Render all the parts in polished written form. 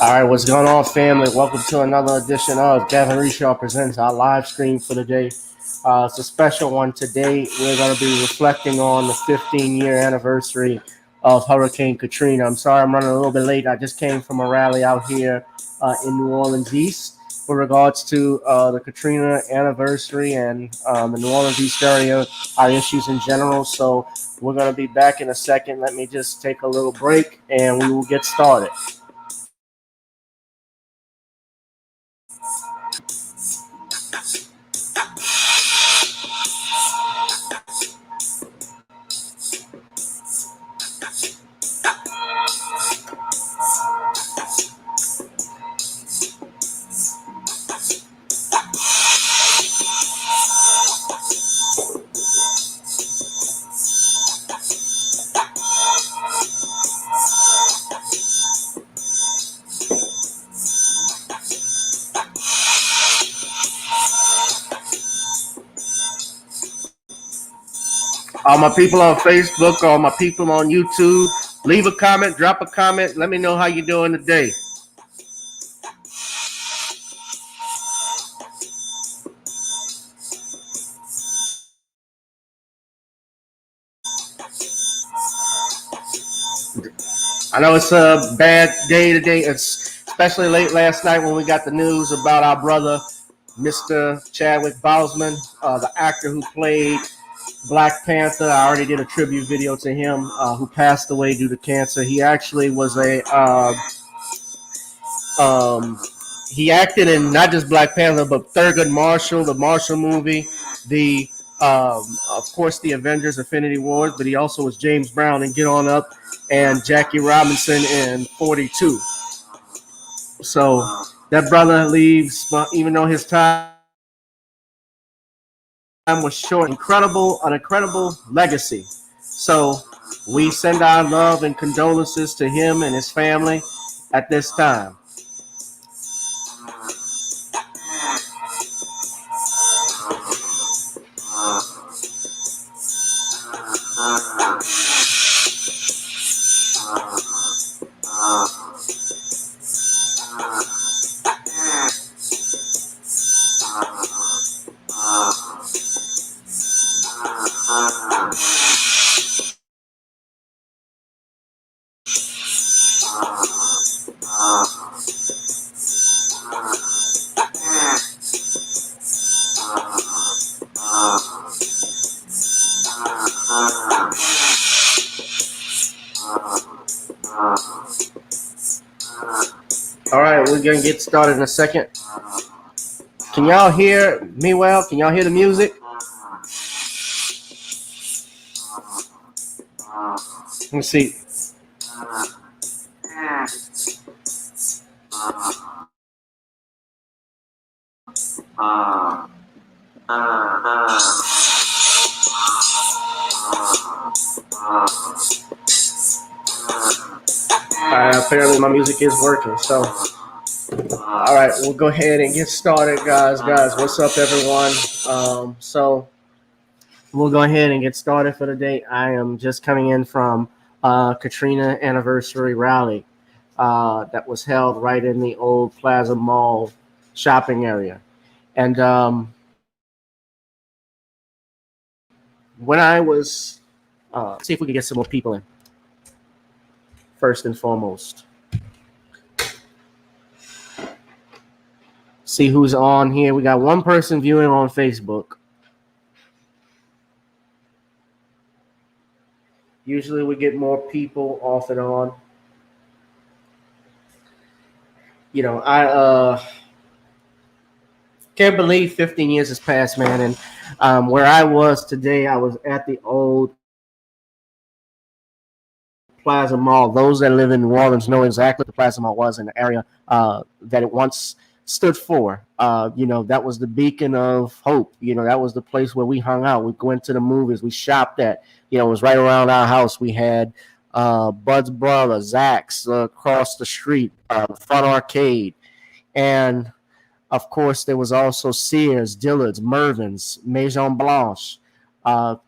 All right, what's going on, family? Welcome to another edition of Gavin Reshaw Presents, our live stream for the day. It's a special one today. We're going to be reflecting on the 15-year anniversary of Hurricane Katrina. I'm sorry I'm running a little bit late. I just came from a rally out here in New Orleans East with regards to the Katrina anniversary and the New Orleans East area, our issues in general. So we're going to be back in a second. Let me just take a little break and we will get started. All my people on Facebook, all my people on YouTube, leave a comment, drop a comment. Let me know how you're doing today. I know it's a bad day today, especially late last night when we got the news about our brother, Mr. Chadwick Boseman, the actor who played Black Panther. I already did a tribute video to him, who passed away due to cancer. He actually was he acted in not just Black Panther, but Thurgood Marshall, the Marshall movie, the of course the Avengers: Infinity Wars, but he also was James Brown in Get On Up and Jackie Robinson in 42. So that brother leaves, even though his time was short, an incredible legacy. So we send our love and condolences to him and his family at this time. All right, we're gonna get started in a second. Can y'all hear me well? Can y'all hear the music? Let me see. Apparently my music is working, so all right, we'll go ahead and get started, guys. What's up, everyone? So we'll go ahead and get started for the day. I am just coming in from Katrina anniversary rally that was held right in the old Plaza Mall shopping area. And when I was, see if we can get some more people in, first and foremost. See who's on here. We got one person viewing on Facebook. Usually we get more people off and on. You know, I can't believe 15 years has passed, man. And where I was today, I was at the old Plaza Mall. Those that live in New Orleans know exactly what the Plaza Mall was in the area that it once stood for. That was the beacon of hope. That was the place where we hung out. We went to the movies. We shopped at. It was right around our house. We had Bud's Brother, Zach's across the street, Front Arcade. And, of course, there was also Sears, Dillard's, Mervyn's, Maison Blanche,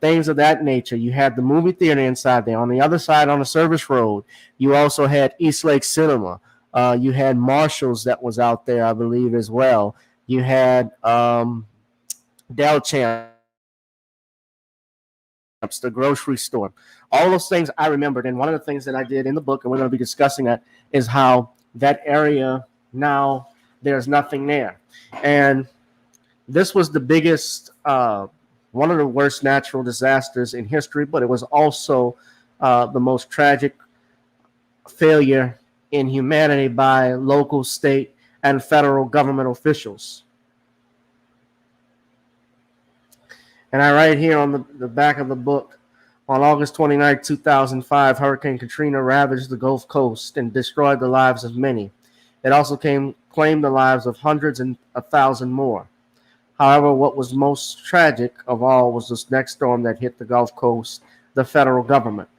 things of that nature. You had the movie theater inside there. On the other side, on the service road, you also had East Lake Cinema. You had Marshalls that was out there, I believe, as well. You had Del Champs, the grocery store. All those things I remembered. And one of the things that I did in the book, and we're going to be discussing that, is how that area now there's nothing there. And this was the biggest, one of the worst natural disasters in history, but it was also the most tragic failure in humanity by local, state, and federal government officials. And I write here on the back of the book, on August 29, 2005, Hurricane Katrina ravaged the Gulf Coast and destroyed the lives of many. It also claimed the lives of hundreds and 1,000 more. However, what was most tragic of all was this next storm that hit the Gulf Coast, the federal government.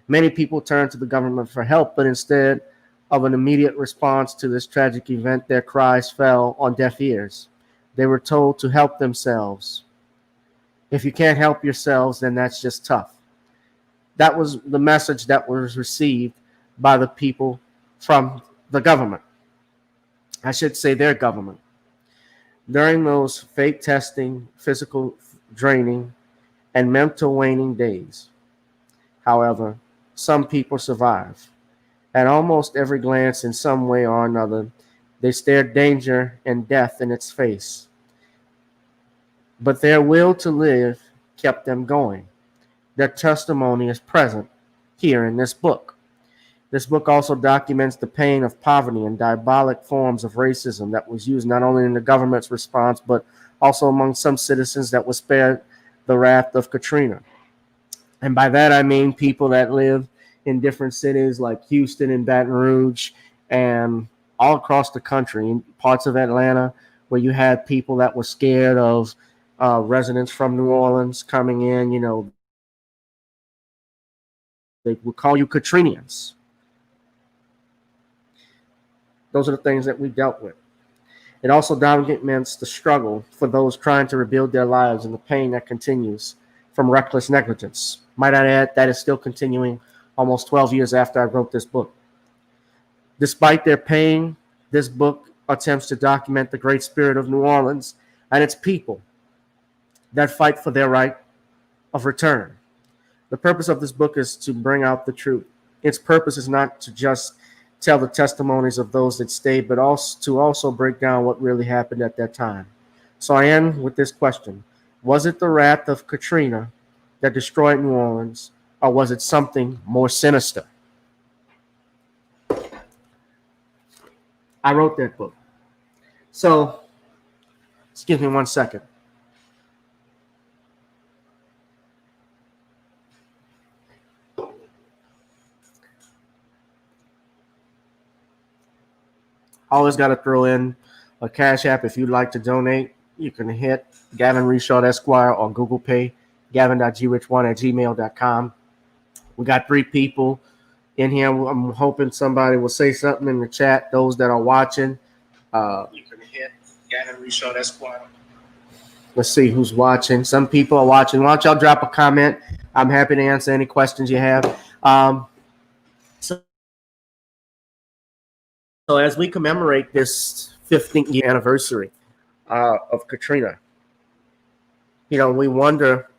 Many people turned to the government for help, but instead of an immediate response to this tragic event, their cries fell on deaf ears. They were told to help themselves. If you can't help yourselves, then that's just tough. That was the message that was received by the people from the government. I should say their government. During those fake testing, physical draining, and mental waning days, however, some people survive. At almost every glance, in some way or another, they stared danger and death in its face. But their will to live kept them going. Their testimony is present here in this book. This book also documents the pain of poverty and diabolic forms of racism that was used not only in the government's response, but also among some citizens that were spared the wrath of Katrina. And by that, I mean people that live in different cities like Houston and Baton Rouge and all across the country, in parts of Atlanta, where you had people that were scared of residents from New Orleans coming in. You know, they would call you Katrinians. Those are the things that we dealt with. It also documents the struggle for those trying to rebuild their lives and the pain that continues from reckless negligence. Might I add, that is still continuing almost 12 years after I wrote this book. Despite their pain, this book attempts to document the great spirit of New Orleans and its people that fight for their right of return. The purpose of this book is to bring out the truth. Its purpose is not to just tell the testimonies of those that stayed, but also to break down what really happened at that time. So I end with this question. Was it the wrath of Katrina that destroyed New Orleans, or was it something more sinister? I wrote that book. So, excuse me one second. Always got to throw in a Cash App. If you'd like to donate, you can hit Gavin Reshaw Esquire on Google Pay, gavin.grich1@gmail.com. We got 3 people in here. I'm hoping somebody will say something in the chat. Those that are watching, you can hit Gavin Reshaw Esquire. Let's see who's watching. Some people are watching. Why don't y'all drop a comment? I'm happy to answer any questions you have. So as we commemorate this 15th year anniversary of Katrina, you know, we wonder,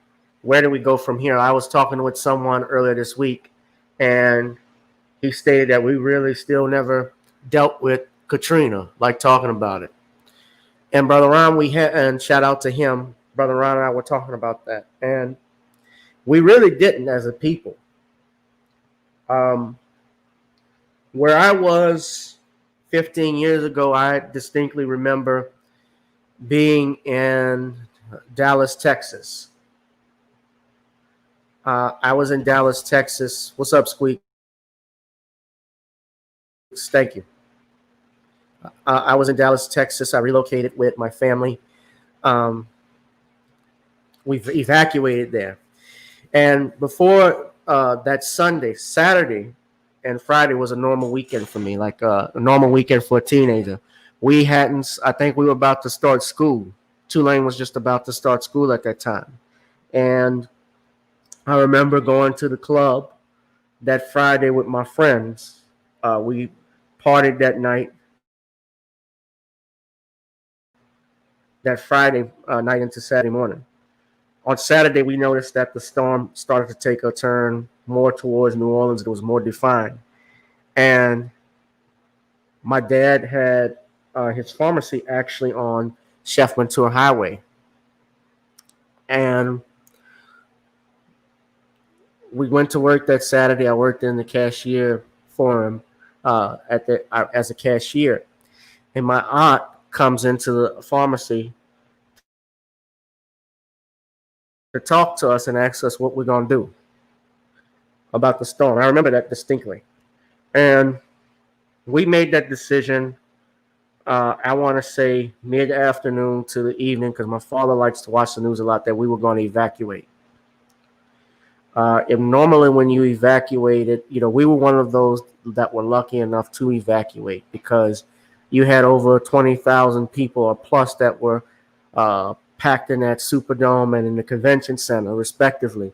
where do we go from here? I was talking with someone earlier this week, and he stated that we really still never dealt with Katrina, like talking about it. And Brother Ron, and shout out to him, Brother Ron and I were talking about that. And we really didn't as a people. Where I was 15 years ago, I distinctly remember being in Dallas, Texas. I was in Dallas, Texas. What's up, Squeak? Thank you. I was in Dallas, Texas. I relocated with my family. We've evacuated there. And before that Saturday and Friday was a normal weekend for me, like a normal weekend for a teenager. I think we were about to start school. Tulane was just about to start school at that time. And I remember going to the club that Friday with my friends. We partied that night, that Friday night into Saturday morning. On Saturday, we noticed that the storm started to take a turn more towards New Orleans. It was more defined. And my dad had his pharmacy actually on Chef Mentor Highway. And we went to work that Saturday. I worked in the cashier for him as a cashier. And my aunt comes into the pharmacy to talk to us and ask us what we're going to do about the storm. I remember that distinctly. And we made that decision, I want to say mid-afternoon to the evening, because my father likes to watch the news a lot, that we were going to evacuate. And normally when you evacuated, we were one of those that were lucky enough to evacuate, because you had over 20,000 people or plus that were packed in that Superdome and in the convention center, respectively.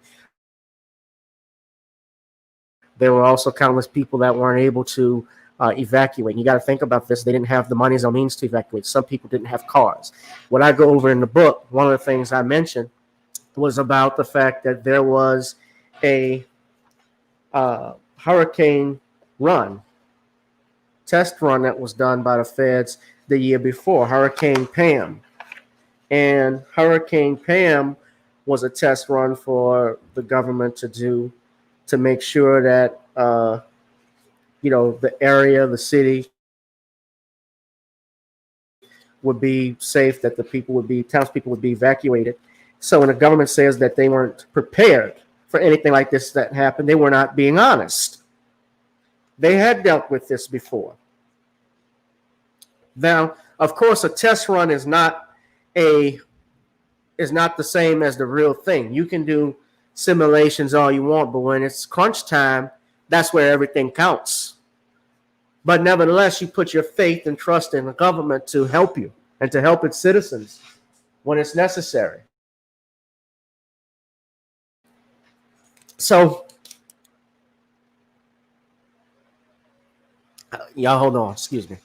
There were also countless people that weren't able to evacuate. You got to think about this. They didn't have the monies or means to evacuate. Some people didn't have cars. What I go over in the book, one of the things I mentioned was about the fact that there was a hurricane test run that was done by the feds the year before, Hurricane Pam. And Hurricane Pam was a test run for the government to do to make sure that, the area, the city would be safe, that townspeople would be evacuated. So when the government says that they weren't prepared for anything like this that happened, they were not being honest. They had dealt with this before. Now, of course, a test run is not the same as the real thing. You can do simulations all you want, but when it's crunch time, that's where everything counts. But nevertheless, you put your faith and trust in the government to help you and to help its citizens when it's necessary. So, y'all hold on, excuse me.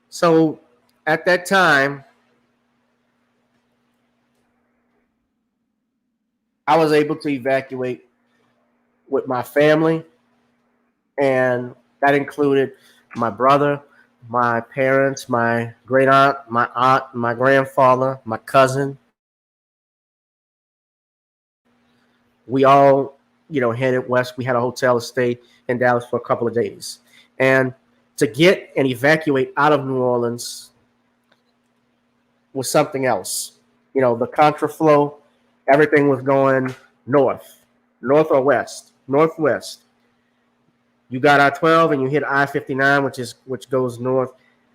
So, at that time, I was able to evacuate with my family, and that included my brother, my parents, my great aunt, my aunt, my grandfather, my cousin. We all, headed west. We had a hotel stay in Dallas for a couple of days. And to get and evacuate out of New Orleans was something else. The contraflow, everything was going north or west, northwest. You got I-12 and you hit I-59, which goes north,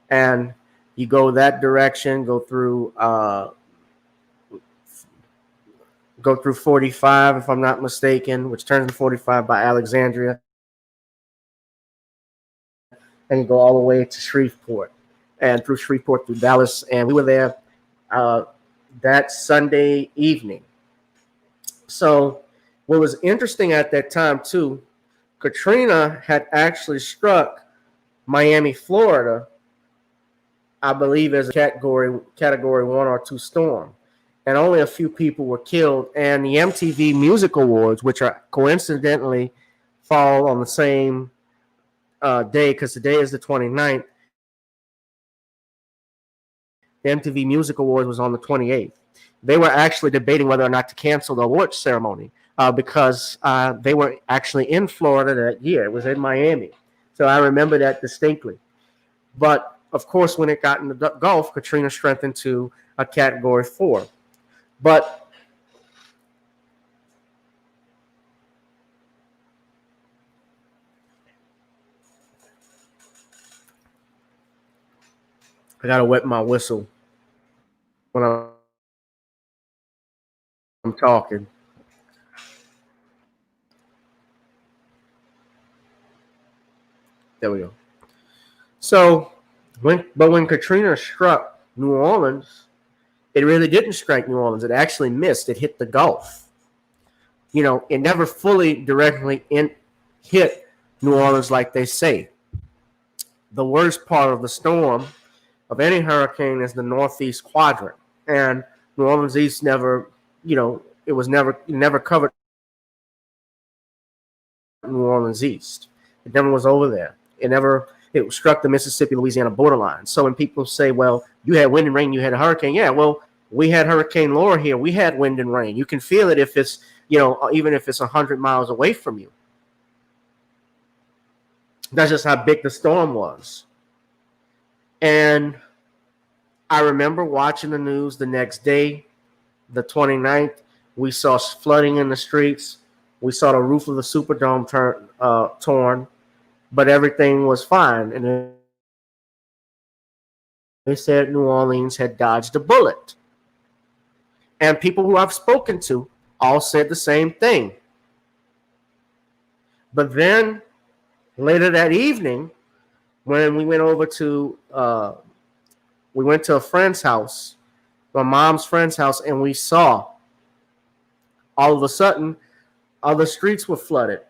and you go that direction, go through 45, if I'm not mistaken, which turns to 45 by Alexandria, and you go all the way to Shreveport, and through Shreveport through Dallas. And we were there that Sunday evening. So what was interesting at that time too, Katrina had actually struck Miami, Florida, I believe, as a category 1 or 2 storm. And only a few people were killed. And the MTV Music Awards, which are coincidentally fall on the same day, because today is the 29th, the MTV Music Awards was on the 28th. They were actually debating whether or not to cancel the awards ceremony because they were actually in Florida that year. It was in Miami. So I remember that distinctly. But, of course, when it got in the Gulf, Katrina strengthened to a category 4. But I got to wet my whistle when I'm talking. There we go. So, when Katrina struck New Orleans, it really didn't strike New Orleans. It actually missed. It hit the Gulf. it never fully directly hit New Orleans like they say. The worst part of the storm of any hurricane is the northeast quadrant, and New Orleans East never, it was never covered New Orleans East. It never was over there. It struck the Mississippi Louisiana borderline. So when people say, well, you had wind and rain, you had a hurricane, yeah, well, we had Hurricane Laura here. We had wind and rain. You can feel it if it's, even if it's 100 miles away from you. That's just how big the storm was. And I remember watching the news the next day, the 29th. We saw flooding in the streets. We saw the roof of the Superdome torn, but everything was fine. And they said New Orleans had dodged a bullet. And people who I've spoken to all said the same thing. But then later that evening, when we went to a friend's house, my mom's friend's house, and we saw all of a sudden all the streets were flooded.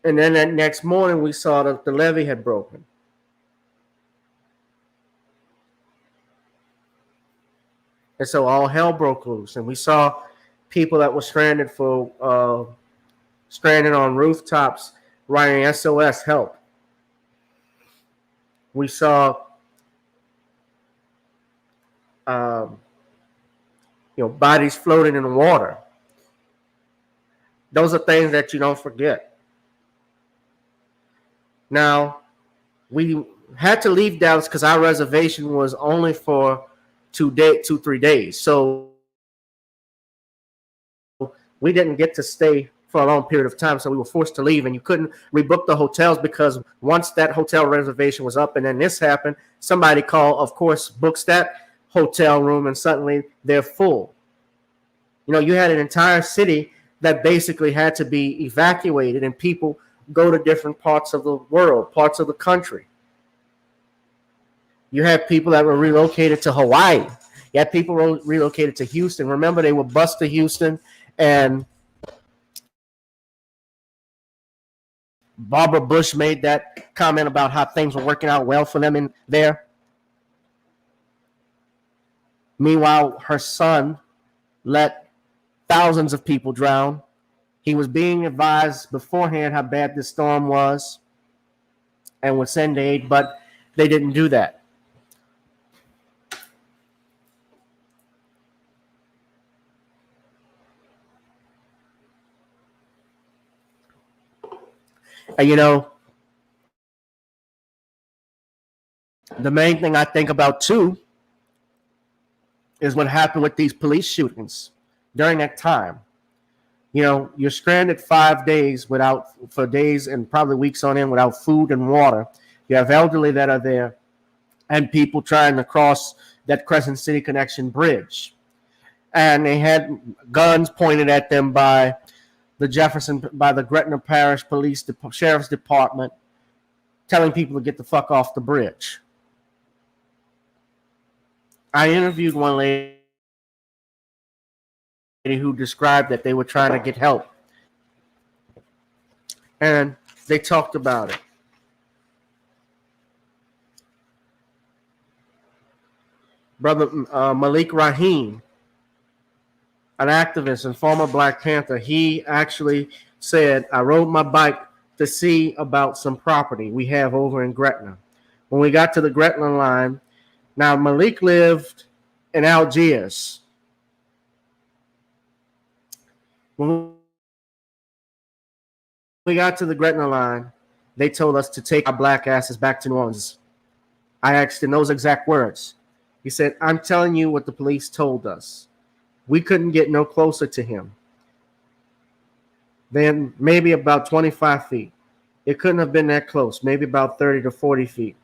And then that next morning we saw that the levee had broken. And so all hell broke loose, and we saw people that were stranded on rooftops writing SOS help. We saw bodies floating in the water. Those are things that you don't forget. Now, we had to leave Dallas because our reservation was only for 3 days. So we didn't get to stay for a long period of time. So we were forced to leave, and you couldn't rebook the hotels because once that hotel reservation was up and then this happened, somebody called, of course, books that hotel room, and suddenly they're full. You had an entire city that basically had to be evacuated, and people go to different parts of the world, parts of the country. You had people that were relocated to Hawaii. You had people relocated to Houston. Remember, they were bused to Houston, and Barbara Bush made that comment about how things were working out well for them in there. Meanwhile, her son let thousands of people drown. He was being advised beforehand how bad this storm was and would send aid, but they didn't do that. And the main thing I think about too is what happened with these police shootings during that time. You're stranded 5 days for days and probably weeks on end without food and water. You have elderly that are there and people trying to cross that Crescent City Connection bridge. And they had guns pointed at them by the Gretna Parish Police Sheriff's Department, telling people to get the fuck off the bridge. I interviewed one lady who described that they were trying to get help, and they talked about it. Brother Malik Rahim, an activist and former Black Panther, he actually said, I rode my bike to see about some property we have over in Gretna. When we got to the Gretna line, now Malik lived in Algiers. When we got to the Gretna line, they told us to take our black asses back to New Orleans. I asked in those exact words. He said, I'm telling you what the police told us. We couldn't get no closer to him than maybe about 25 feet. It couldn't have been that close, maybe about 30 to 40 feet.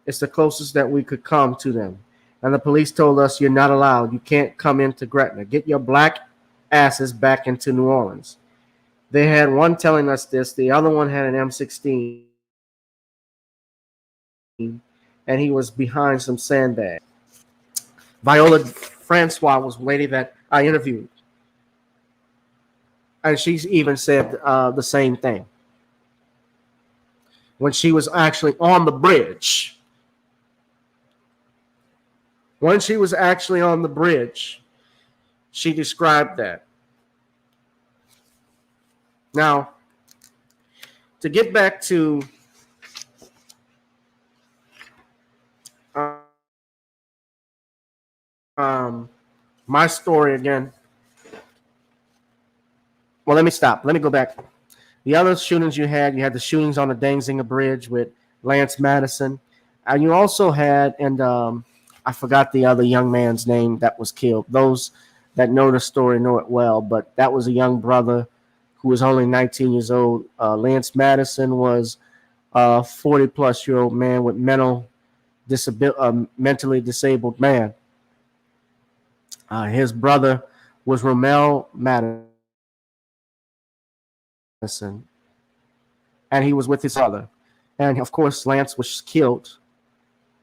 It's the closest that we could come to them. And the police told us, you're not allowed. You can't come into Gretna. Get your black asses back into New Orleans. They had one telling us this. The other one had an M16. And he was behind some sandbags. Viola Francois was the lady that I interviewed. And she's even said the same thing. When she was actually on the bridge, when she was actually on the bridge, she described that. Now, to get back to um, my story again. Well, let me stop. Let me go back. The other shootings you had the shootings on the Dangzinger Bridge with Lance Madison. And you also had, and I forgot the other young man's name that was killed. Those that know the story know it well, but that was a young brother who was only 19 years old. Lance Madison was a 40-plus-year-old man with mentally disabled man. His brother was Romel Madison, and he was with his father. And of course, Lance was killed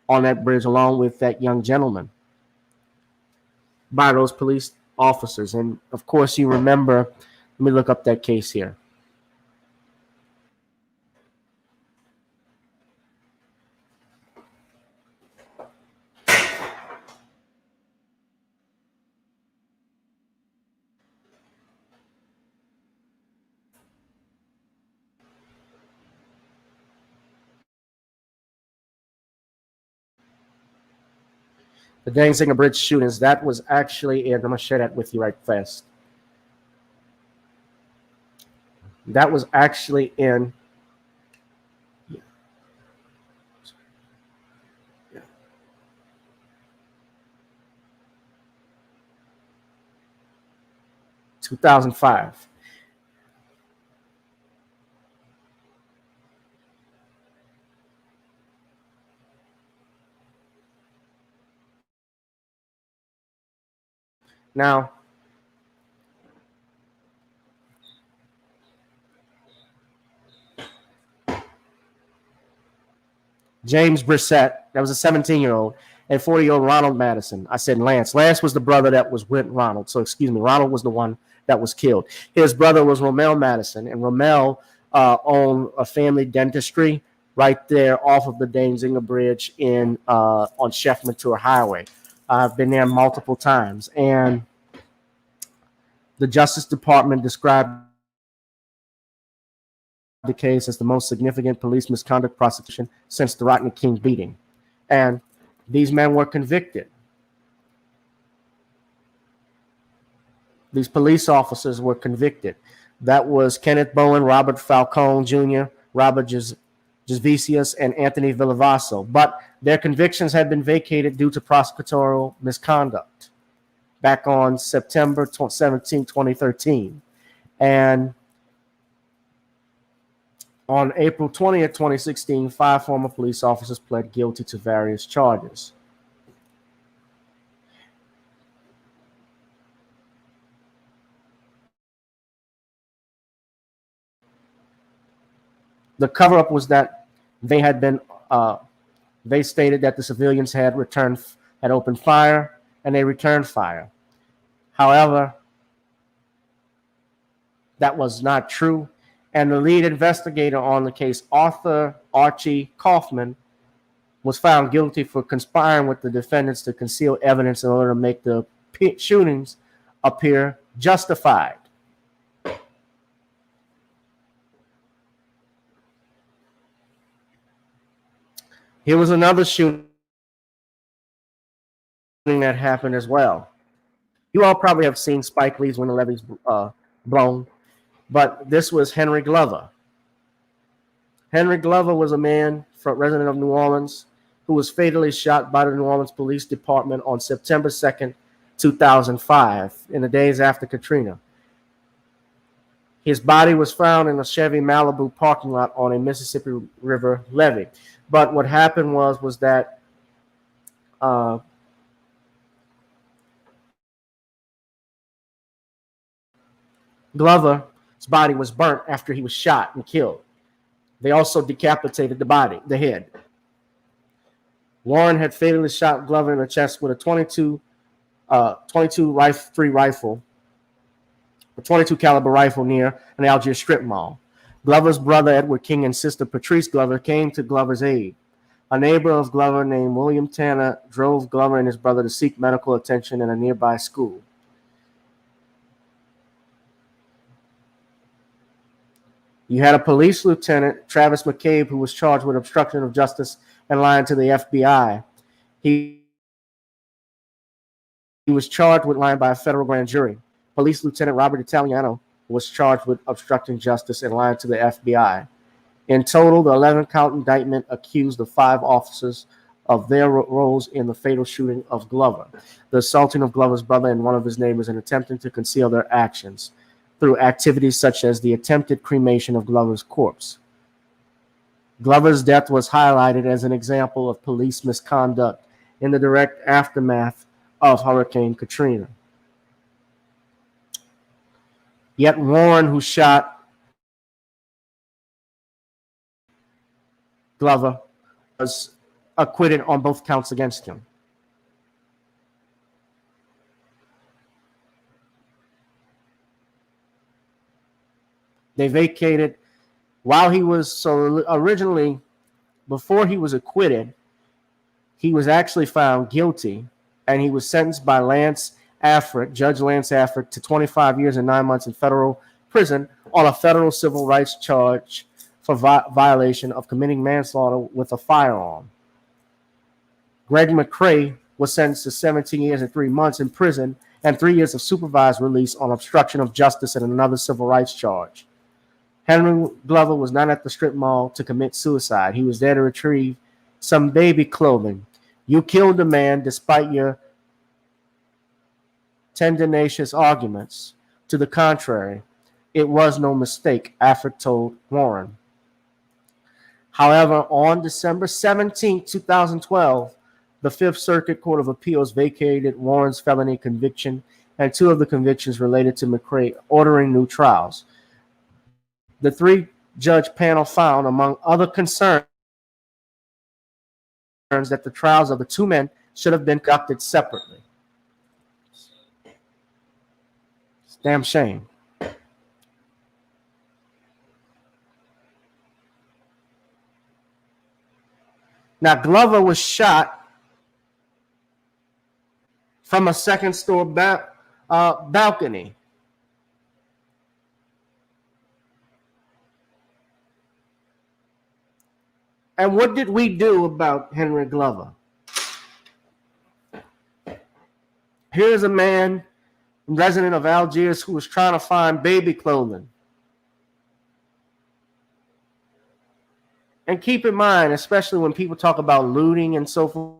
on that bridge along with that young gentleman by those police officers. And of course, you remember, let me look up that case here. The Dangzinger Bridge shootings, that was actually in, I'm going to share that with you right fast. That was actually in 2005. Now, James Brissett, that was a 17-year-old, and 40-year-old Ronald Madison. I said Lance. Lance was the brother that was with Ronald. So, excuse me, Ronald was the one that was killed. His brother was Romel Madison, and Romel owned a family dentistry right there off of the Dangzinger Bridge on Chef Mature Highway. I've been there multiple times, and the Justice Department described the case as the most significant police misconduct prosecution since the Rodney King beating. And these men were convicted. These police officers were convicted. That was Kenneth Bowen, Robert Falcone Jr., Robert Jasvicius, and Anthony Villavaso. But their convictions had been vacated due to prosecutorial misconduct back on September 17, 2013. And on April 20th, 2016, 5 former police officers pled guilty to various charges. The cover-up was that they had been, they stated that the civilians had opened fire, and they returned fire. However, that was not true. And the lead investigator on the case, Arthur Archie Kaufman, was found guilty for conspiring with the defendants to conceal evidence in order to make the shootings appear justified. Here was another shooting that happened as well. You all probably have seen Spike Lee's When the Levees Blown, but this was Henry Glover. Henry Glover was a man, resident of New Orleans, who was fatally shot by the New Orleans Police Department on September 2nd, 2005, in the days after Katrina. His body was found in a Chevy Malibu parking lot on a Mississippi River levee. But what happened was that Glover's body was burnt after he was shot and killed. They also decapitated the head. Warren had fatally shot Glover in the chest with a 22 rifle a 22 caliber rifle near an Algiers strip mall. Glover's brother, Edward King, and sister Patrice Glover came to Glover's aid. A neighbor of Glover named William Tanner drove Glover and his brother to seek medical attention in a nearby school. You had a police lieutenant, Travis McCabe, who was charged with obstruction of justice and lying to the FBI. He was charged with lying by a federal grand jury. Police Lieutenant Robert Italiano was charged with obstructing justice and lying to the FBI. In total, the 11-count indictment accused the 5 officers of their roles in the fatal shooting of Glover, the assaulting of Glover's brother and one of his neighbors, and attempting to conceal their actions through activities such as the attempted cremation of Glover's corpse. Glover's death was highlighted as an example of police misconduct in the direct aftermath of Hurricane Katrina. Yet Warren, who shot Glover, was acquitted on both counts against him. They vacated while he was, so originally, before he was acquitted, he was actually found guilty, and he was sentenced by Judge Lance Affrick, to 25 years and 9 months in federal prison on a federal civil rights charge for violation of committing manslaughter with a firearm. Greg McCrae was sentenced to 17 years and 3 months in prison and 3 years of supervised release on obstruction of justice and another civil rights charge. Henry Glover was not at the strip mall to commit suicide. He was there to retrieve some baby clothing. You killed a man despite your tenacious arguments. To the contrary, it was no mistake, Affrick told Warren. However, on December 17, 2012, the Fifth Circuit Court of Appeals vacated Warren's felony conviction and 2 of the convictions related to McCrae, ordering new trials. The 3-judge panel found, among other concerns, that the trials of the 2 men should have been conducted separately. It's a damn shame. Now, Glover was shot from a second-story balcony. And what did we do about Henry Glover? Here's a man, resident of Algiers, who was trying to find baby clothing. And keep in mind, especially when people talk about looting and so forth,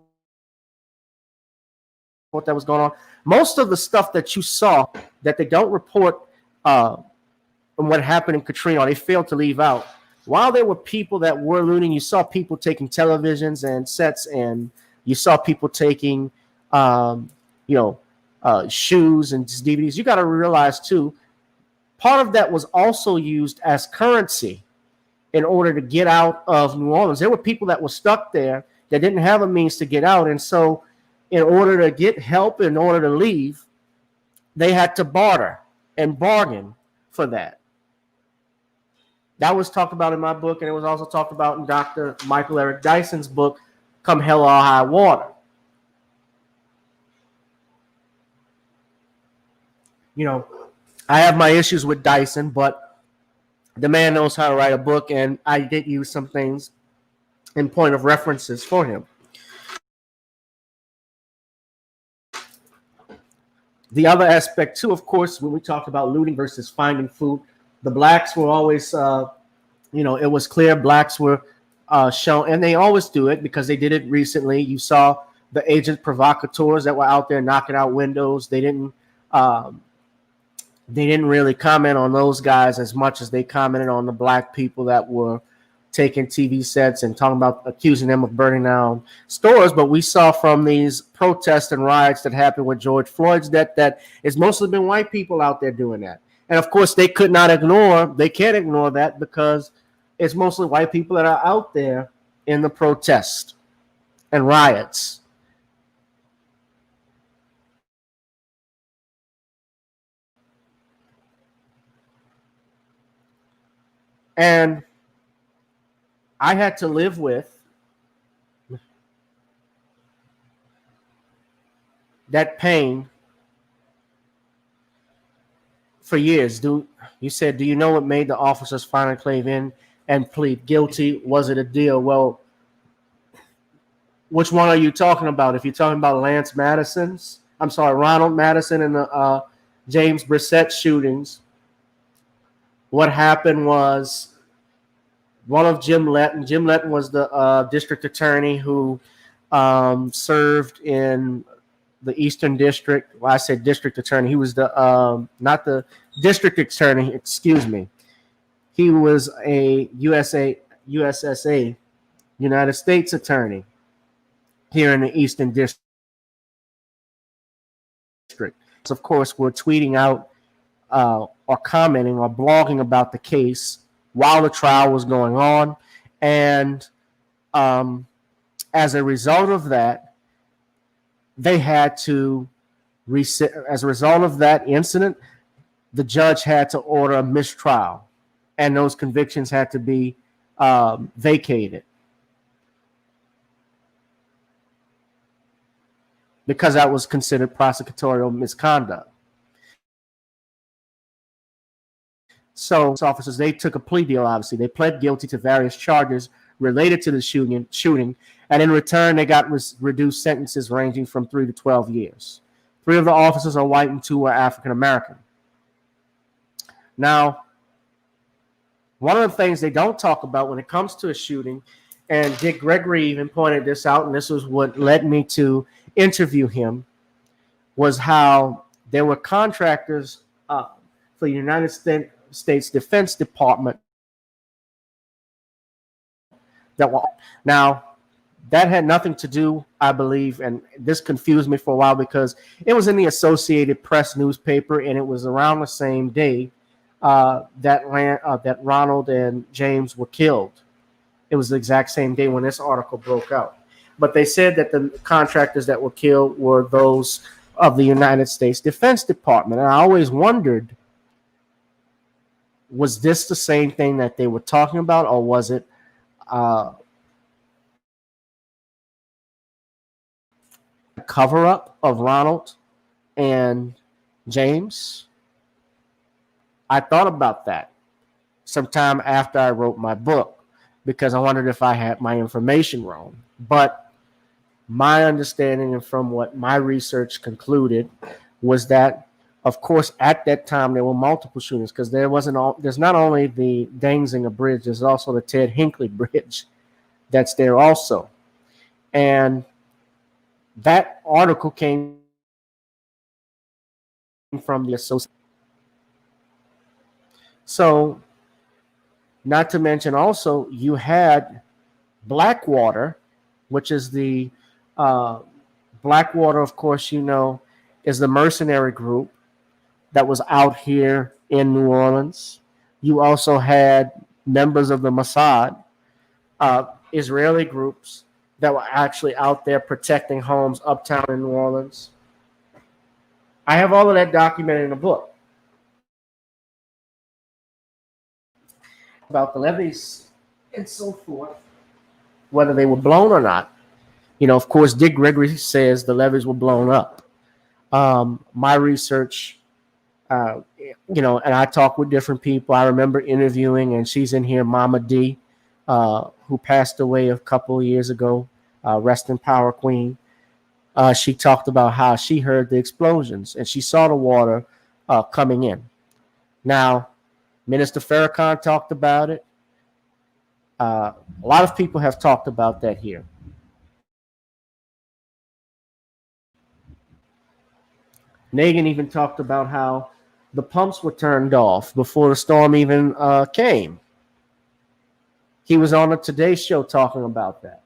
what that was going on, most of the stuff that you saw that they don't report on what happened in Katrina, or they failed to leave out. While there were people that were looting, you saw people taking televisions and sets, and you saw people taking, shoes and DVDs. You got to realize, too, part of that was also used as currency in order to get out of New Orleans. There were people that were stuck there that didn't have a means to get out, and so in order to get help, in order to leave, they had to barter and bargain for that. That was talked about in my book, and it was also talked about in Dr. Michael Eric Dyson's book, Come Hell or High Water. I have my issues with Dyson, but the man knows how to write a book, and I did use some things in point of references for him. The other aspect, too, of course, when we talk about looting versus finding food, the blacks were always, it was clear blacks were shown, and they always do it because they did it recently. You saw the agent provocateurs that were out there knocking out windows. They didn't really comment on those guys as much as they commented on the black people that were taking TV sets and talking about accusing them of burning down stores. But we saw from these protests and riots that happened with George Floyd's death that it's mostly been white people out there doing that. And of course, they can't ignore that because it's mostly white people that are out there in the protest and riots. And I had to live with that pain for years. You said, do you know what made the officers finally cave in and plead guilty? Was it a deal? Well, which one are you talking about? If you're talking about Ronald Madison and the James Brissett shootings, what happened was one of Jim Letton. Jim Letton was the district attorney who served in the Eastern District. Well, I said district attorney. He was the not the district attorney. Excuse me. He was a USSA, United States attorney here in the Eastern District. Of course, were tweeting out or commenting or blogging about the case while the trial was going on, and as a result of that, they had to as a result of that incident, the judge had to order a mistrial, and those convictions had to be vacated because that was considered prosecutorial misconduct. So officers, they took a plea deal, obviously. They pled guilty to various charges related to the shooting, and in return, they got reduced sentences ranging from 3 to 12 years. 3 of the officers are white and 2 are African American. Now, one of the things they don't talk about when it comes to a shooting, and Dick Gregory even pointed this out, and this was what led me to interview him, was how there were contractors for the United States Defense Department that were now. That had nothing to do, I believe, and this confused me for a while because it was in the Associated Press newspaper, and it was around the same day that Ronald and James were killed. It was the exact same day when this article broke out. But they said that the contractors that were killed were those of the United States Defense Department. And I always wondered, was this the same thing that they were talking about, or was it cover up of Ronald and James? I thought about that sometime after I wrote my book because I wondered if I had my information wrong. But my understanding and from what my research concluded was that, of course, at that time there were multiple shootings because there's not only the Danziger Bridge, there's also the Ted Hinckley Bridge that's there also. And that article came from the Association. So, not to mention also, you had Blackwater, which is the Blackwater, of course, is the mercenary group that was out here in New Orleans. You also had members of the Mossad, Israeli groups that were actually out there protecting homes uptown in New Orleans. I have all of that documented in a book about the levees and so forth, whether they were blown or not. Of course, Dick Gregory says the levees were blown up. My research, and I talk with different people. I remember interviewing, and she's in here, Mama D, who passed away a couple of years ago, rest in power, Queen. She talked about how she heard the explosions and she saw the water coming in. Now, Minister Farrakhan talked about it. A lot of people have talked about that here. Nagin even talked about how the pumps were turned off before the storm even came. He was on the Today Show talking about that.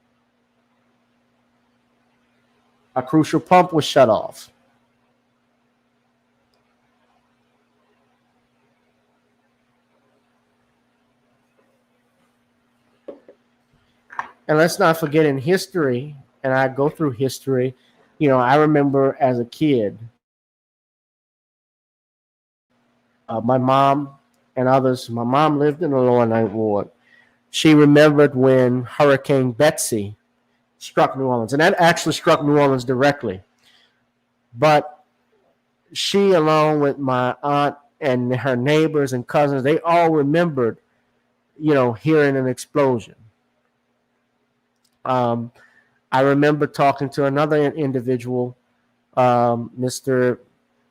A crucial pump was shut off. And let's not forget in history, and I go through history, I remember as a kid, my mom and others. My mom lived in the lower ninth ward. She remembered when Hurricane Betsy struck New Orleans, and that actually struck New Orleans directly. But she, along with my aunt and her neighbors and cousins, they all remembered, hearing an explosion. Um, I remember talking to another individual, Mr.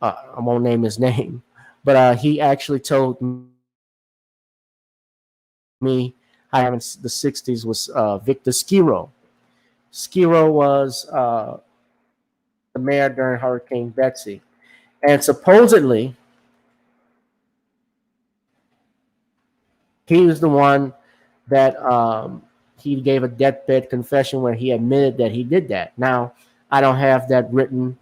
I won't name his name, but he actually told me how in the 60s was Victor Skiro. Skiro was the mayor during Hurricane Betsy. And supposedly, he was the one that he gave a deathbed confession where he admitted that he did that. Now, I don't have that written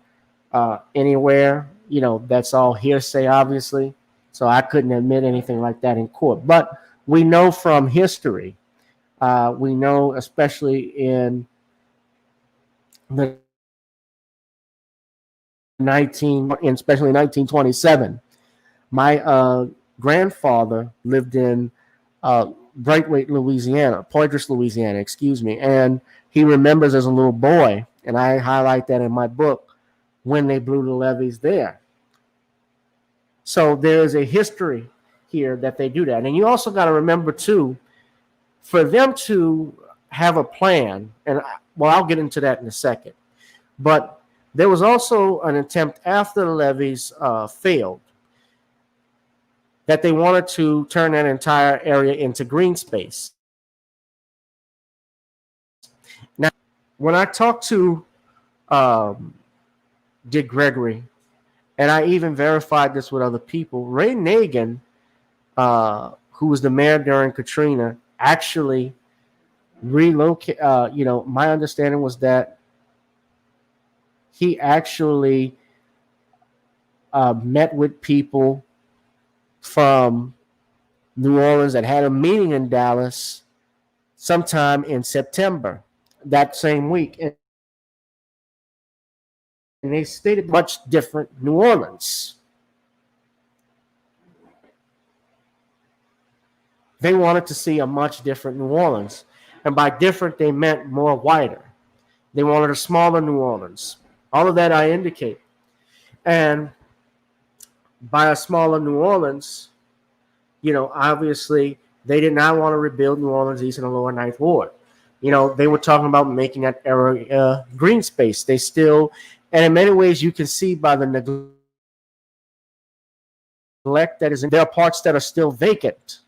anywhere. That's all hearsay, obviously. So I couldn't admit anything like that in court. But we know from history, we know, especially in the especially 1927, my grandfather lived in Braithwaite, Louisiana, Poydras, Louisiana, excuse me. And he remembers as a little boy, and I highlight that in my book, when they blew the levees there. So there is a history here that they do that. And you also got to remember, too, for them to have a plan, and I'll get into that in a second, but there was also an attempt after the levees failed that they wanted to turn that entire area into green space. Now, when I talked to Dick Gregory, and I even verified this with other people, Ray Nagin, who was the mayor during Katrina, actually relocate. My understanding was that he actually met with people from New Orleans that had a meeting in Dallas sometime in September that same week. And they stated much different New Orleans. They wanted to see a much different New Orleans. And by different, they meant more wider. They wanted a smaller New Orleans. All of that I indicate. And by a smaller New Orleans, obviously they did not want to rebuild New Orleans East and the Lower Ninth Ward. They were talking about making that area green space. They still, and in many ways you can see by the neglect that is in, there are parts that are still vacant.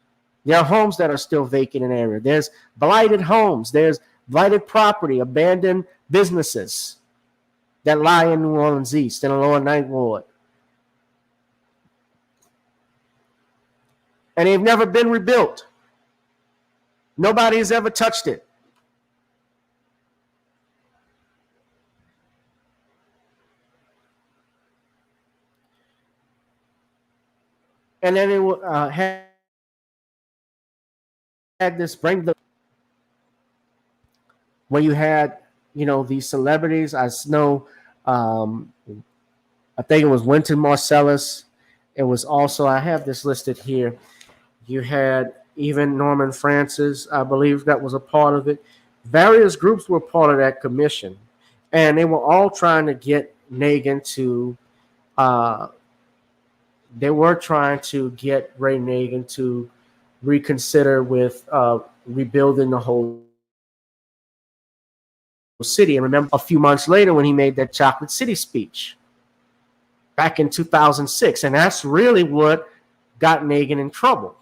There are homes that are still vacant in the area. There's blighted homes. There's blighted property, abandoned businesses that lie in New Orleans East and the Lower Ninth Ward. And they've never been rebuilt. Nobody has ever touched it. And then it had this bring the where you had these celebrities. I know, I think it was Wynton Marsalis. It was also, I have this listed here. You had even Norman Francis, I believe that was a part of it. Various groups were part of that commission, and they were all trying to get Nagin to. They were trying to get Ray Nagin to reconsider with rebuilding the whole city. And remember, a few months later when he made that Chocolate City speech back in 2006, and that's really what got Nagin in trouble.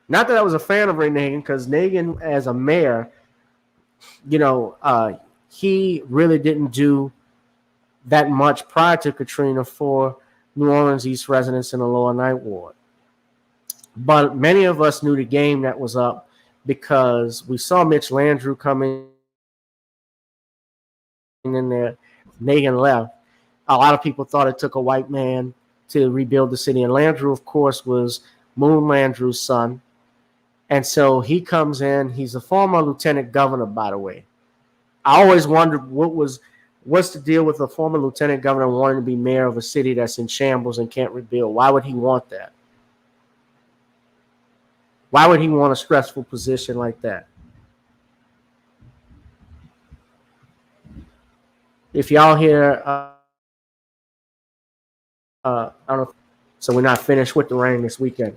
Not that I was a fan of Ray Nagin, because Nagin as a mayor, he really didn't do that much prior to Katrina for New Orleans East residents in the Lower Ninth Ward. But many of us knew the game that was up because we saw Mitch Landrieu coming in there. Nagin left. A lot of people thought it took a white man to rebuild the city. And Landrieu, of course, was Moon Landrieu's son. And so he comes in. He's a former lieutenant governor, by the way. I always wondered what was What's the deal with a former lieutenant governor wanting to be mayor of a city that's in shambles and can't rebuild? Why would he want that? Why would he want a stressful position like that? If y'all hear, I don't know, so we're not finished with the rain this weekend.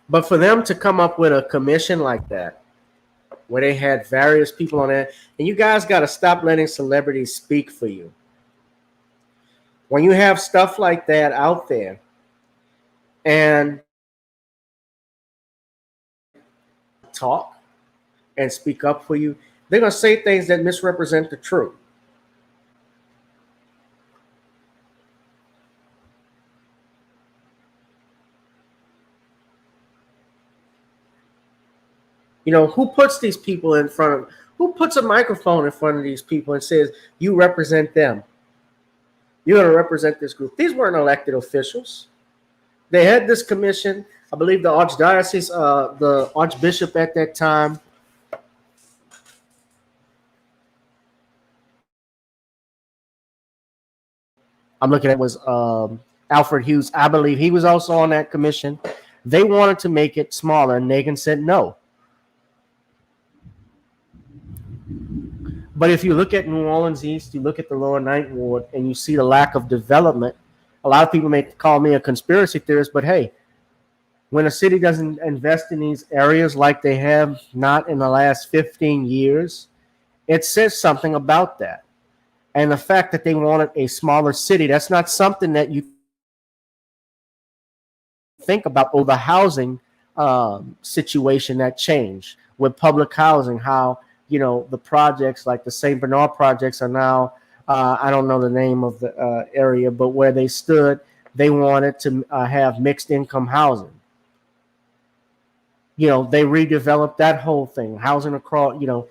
But for them to come up with a commission like that, where they had various people on it, and you guys got to stop letting celebrities speak for you. When you have stuff like that out there, and talk and speak up for you, they're going to say things that misrepresent the truth. You know, who puts these people in front of, who puts a microphone in front of these people and says, you represent them? You're going to represent this group. These weren't elected officials. They had this commission. I believe the archdiocese, the archbishop at that time, I'm looking at, was Alfred Hughes. I believe he was also on that commission. They wanted to make it smaller, and Nagin said no. But if you look at New Orleans East, you look at the Lower Ninth Ward, and you see the lack of development. A lot of people may call me a conspiracy theorist, but hey, when a city doesn't invest in these areas like they have not in the last 15 years, it says something about that. And the fact that they wanted a smaller city, that's not something that you think about. Oh, the housing situation that changed with public housing, how, you know, the projects like the St. Bernard projects are now, I don't know the name of the area, but where they stood, they wanted to have mixed income housing. You know, they redeveloped that whole thing, housing across, you know,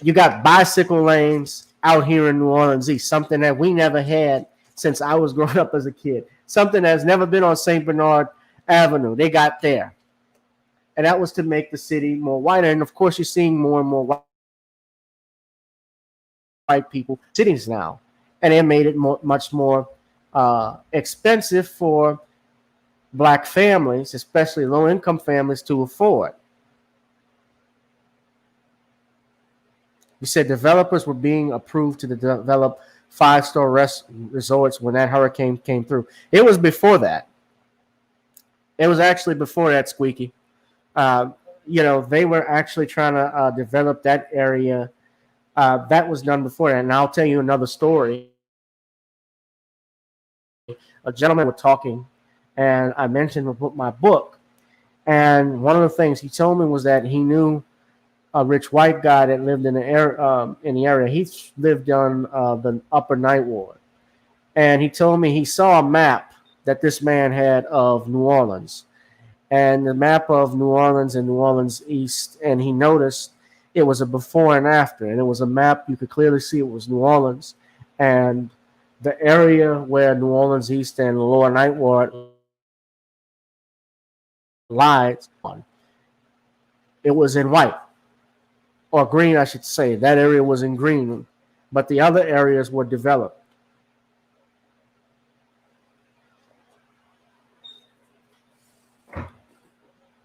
you got bicycle lanes out here in New Orleans East, something that we never had since I was growing up as a kid, something that's never been on St. Bernard Avenue. They got there. And that was to make the city more whiter. And of course, you're seeing more and more white people cities now. And it made it much more expensive for black families, especially low income families, to afford. You said developers were being approved to develop five-star resorts when that hurricane came through. It was before that. It was actually before that, Squeaky. You know, they were actually trying to develop that area. That was done before that. And I'll tell you another story. A gentleman was talking, and I mentioned my book. And one of the things he told me was that he knew a rich white guy that lived in the area. He lived on the Upper Ninth Ward, and he told me he saw a map that this man had of New Orleans, and the map of New Orleans and New Orleans East, and he noticed it was a before and after, and it was a map you could clearly see it was New Orleans, and the area where New Orleans East and the Lower Ninth Ward lies on, it was in white. Or green, I should say. That area was in green, but the other areas were developed.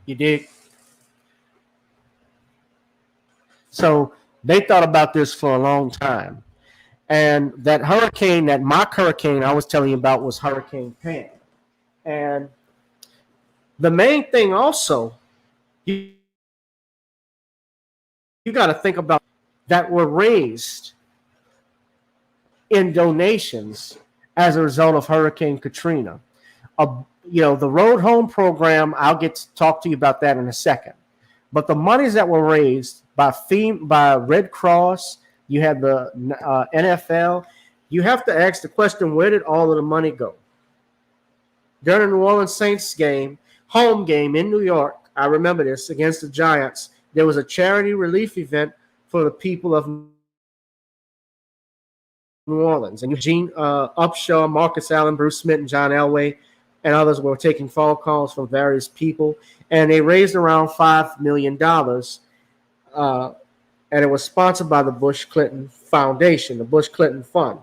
You dig? So they thought about this for a long time. And that hurricane, that mock hurricane I was telling you about, was Hurricane Pam. And the main thing also, you got to think about that were raised in donations as a result of Hurricane Katrina. You know, the Road Home program, I'll get to talk to you about that in a second. But the monies that were raised by Red Cross, you had the NFL, you have to ask the question, where did all of the money go? During the New Orleans Saints game, home game in New York, I remember this, against the Giants, there was a charity relief event for the people of New Orleans. And Gene Upshaw, Marcus Allen, Bruce Smith, and John Elway, and others were taking phone calls from various people. And they raised around $5 million. And it was sponsored by the Bush Clinton Foundation, the Bush Clinton Fund.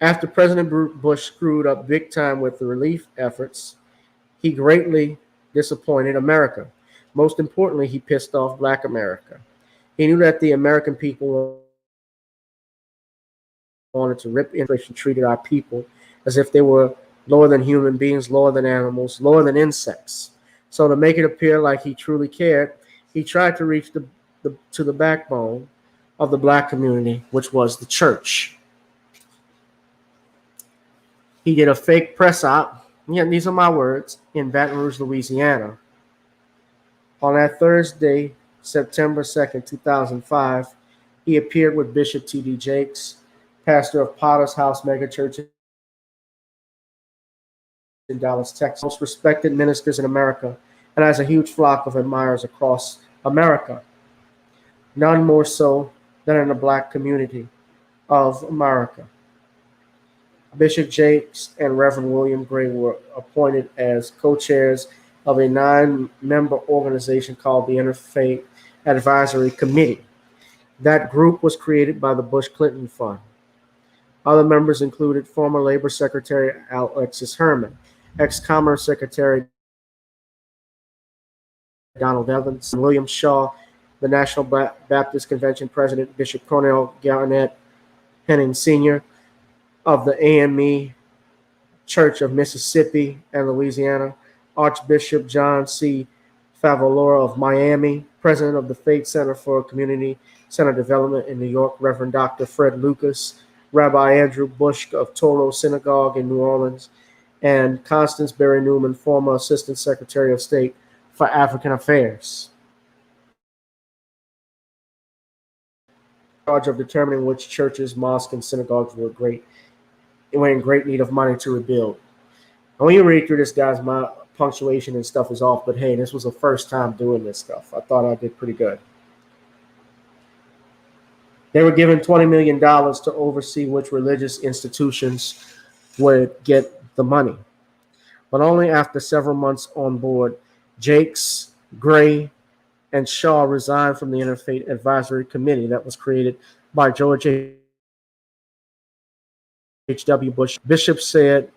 After President Bush screwed up big time with the relief efforts, he greatly disappointed America. Most importantly, he pissed off Black America. He knew that the American people wanted to rip inflation, treated our people as if they were lower than human beings, lower than animals, lower than insects. So to make it appear like he truly cared, he tried to reach to the backbone of the Black community, which was the church. He did a fake press op, yeah, these are my words, in Baton Rouge, Louisiana. On that Thursday, September 2nd, 2005, he appeared with Bishop T.D. Jakes, pastor of Potter's House Megachurch in Dallas, Texas, most respected ministers in America, and has a huge flock of admirers across America. None more so than in the Black community of America. Bishop Jakes and Reverend William Gray were appointed as co-chairs of a 9-member organization called the Interfaith Advisory Committee. That group was created by the Bush Clinton Fund. Other members included former Labor Secretary Alexis Herman, ex-Commerce Secretary Donald Evans, William Shaw, the National Baptist Convention President Bishop Cornell Garnett Henning Sr. of the AME Church of Mississippi and Louisiana, Archbishop John C. Favalora of Miami, President of the Faith Center for Community Center Development in New York, Reverend Dr. Fred Lucas, Rabbi Andrew Bush of Toro Synagogue in New Orleans, and Constance Berry Newman, former Assistant Secretary of State for African Affairs, in charge of determining which churches, mosques, and synagogues were in great need of money to rebuild. And when you read through this, guys, my punctuation and stuff is off, but hey, this was the first time doing this stuff. I thought I did pretty good. They were given $20 million to oversee which religious institutions would get the money. But only after several months on board, Jakes, Gray, and Shaw resigned from the Interfaith Advisory Committee that was created by George H.W. Bush. Bishop said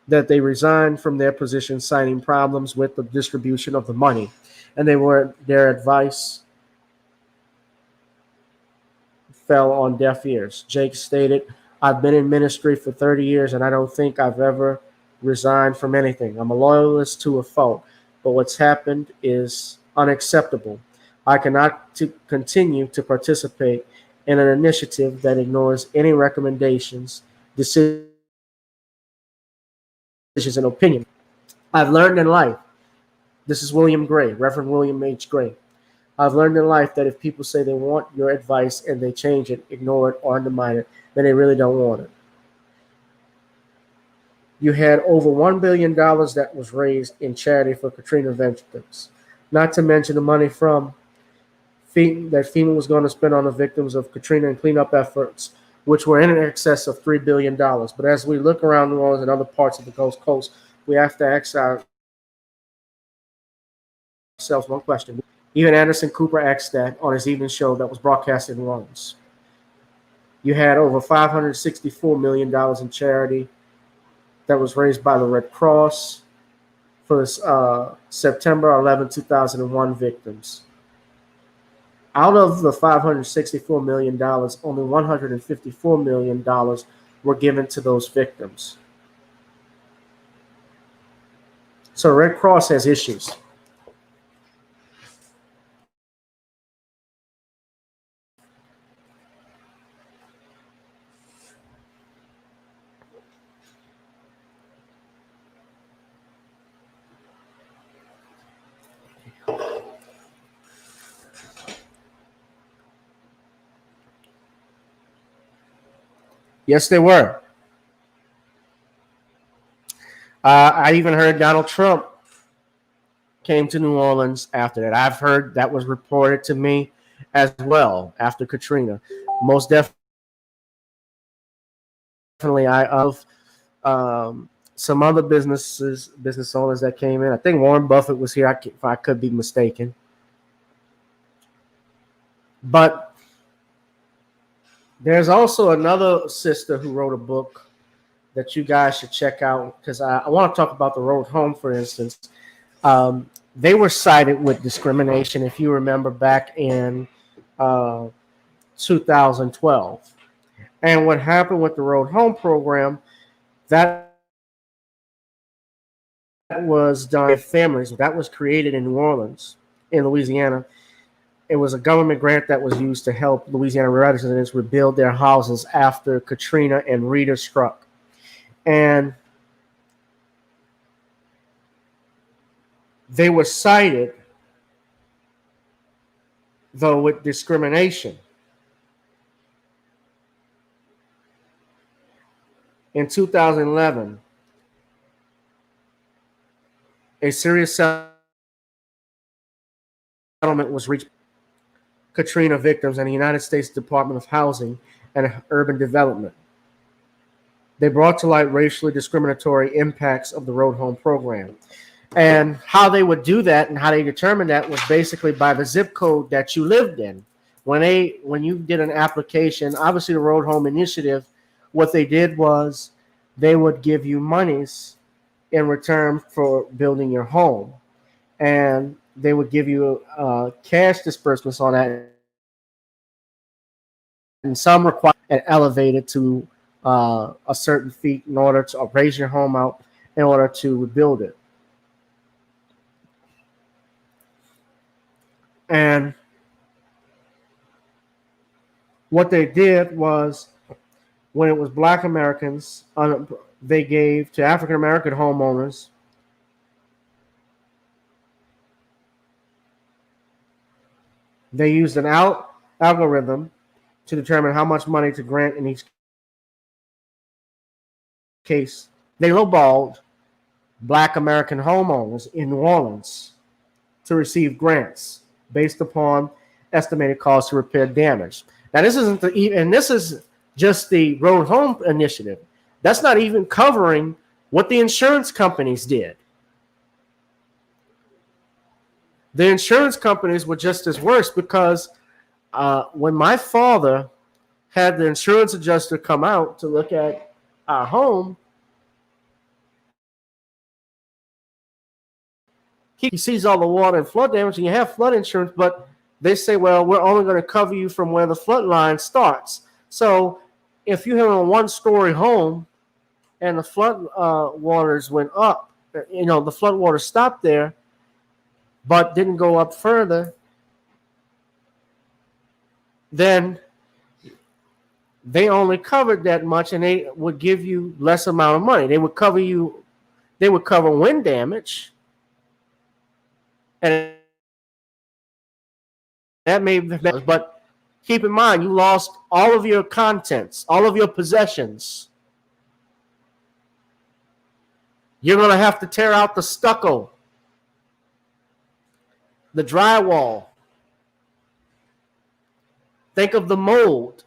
that they resigned from their position, citing problems with the distribution of the money, and their advice fell on deaf ears. Jake stated, "I've been in ministry for 30 years, and I don't think I've ever resigned from anything. I'm a loyalist to a fault, but what's happened is unacceptable. I cannot continue to participate in an initiative that ignores any recommendations, decisions, and opinion. I've learned in life," this is William Gray, Reverend William H. Gray. "I've learned in life that if people say they want your advice and they change it, ignore it, or undermine it, then they really don't want it." You had over $1 billion that was raised in charity for Katrina victims, not to mention the money from that FEMA was going to spend on the victims of Katrina and cleanup efforts, which were in excess of $3 billion. But as we look around New Orleans and other parts of the Gulf Coast, we have to ask ourselves one question. Even Anderson Cooper asked that on his evening show that was broadcast in New Orleans. You had over $564 million in charity that was raised by the Red Cross for September 11, 2001 victims. Out of the $564 million, only $154 million were given to those victims. So Red Cross has issues. Yes, they were. I even heard Donald Trump came to New Orleans after that. I've heard that was reported to me as well after Katrina. Most definitely, I of some other business owners that came in. I think Warren Buffett was here, if I could be mistaken. But there's also another sister who wrote a book that you guys should check out, because I want to talk about the road home, for instance. They were cited with discrimination, if you remember, back in 2012. And what happened with the road home program, that was done with families. That was created in New Orleans, in Louisiana. It was a government grant that was used to help Louisiana residents rebuild their houses after Katrina and Rita struck. And they were cited, though, with discrimination. In 2011, a serious settlement was reached Katrina victims and the United States Department of Housing and Urban Development. They brought to light racially discriminatory impacts of the Road Home program. And how they would do that and how they determined that was basically by the zip code that you lived in. When you did an application, obviously the Road Home Initiative, what they did was they would give you monies in return for building your home. And they would give you cash disbursements on that. And some require an elevator to a certain feet in order to raise your home out in order to rebuild it. And what they did was, when it was Black Americans, they gave to African American homeowners they used an algorithm to determine how much money to grant in each case. They lowballed Black American homeowners in New Orleans to receive grants based upon estimated costs to repair damage. Now, this isn't and this is just the Road Home Initiative. That's not even covering what the insurance companies did. The insurance companies were just as worse, because when my father had the insurance adjuster come out to look at our home, he sees all the water and flood damage, and you have flood insurance, but they say, well, we're only going to cover you from where the flood line starts. So if you have a one-story home and the flood waters went up, the flood water stopped there, but didn't go up further, then they only covered that much, and they would give you less amount of money. They would cover wind damage, and that may be better. But keep in mind, you lost all of your contents, all of your possessions. You're going to have to tear out the stucco, the drywall. Think of the mold,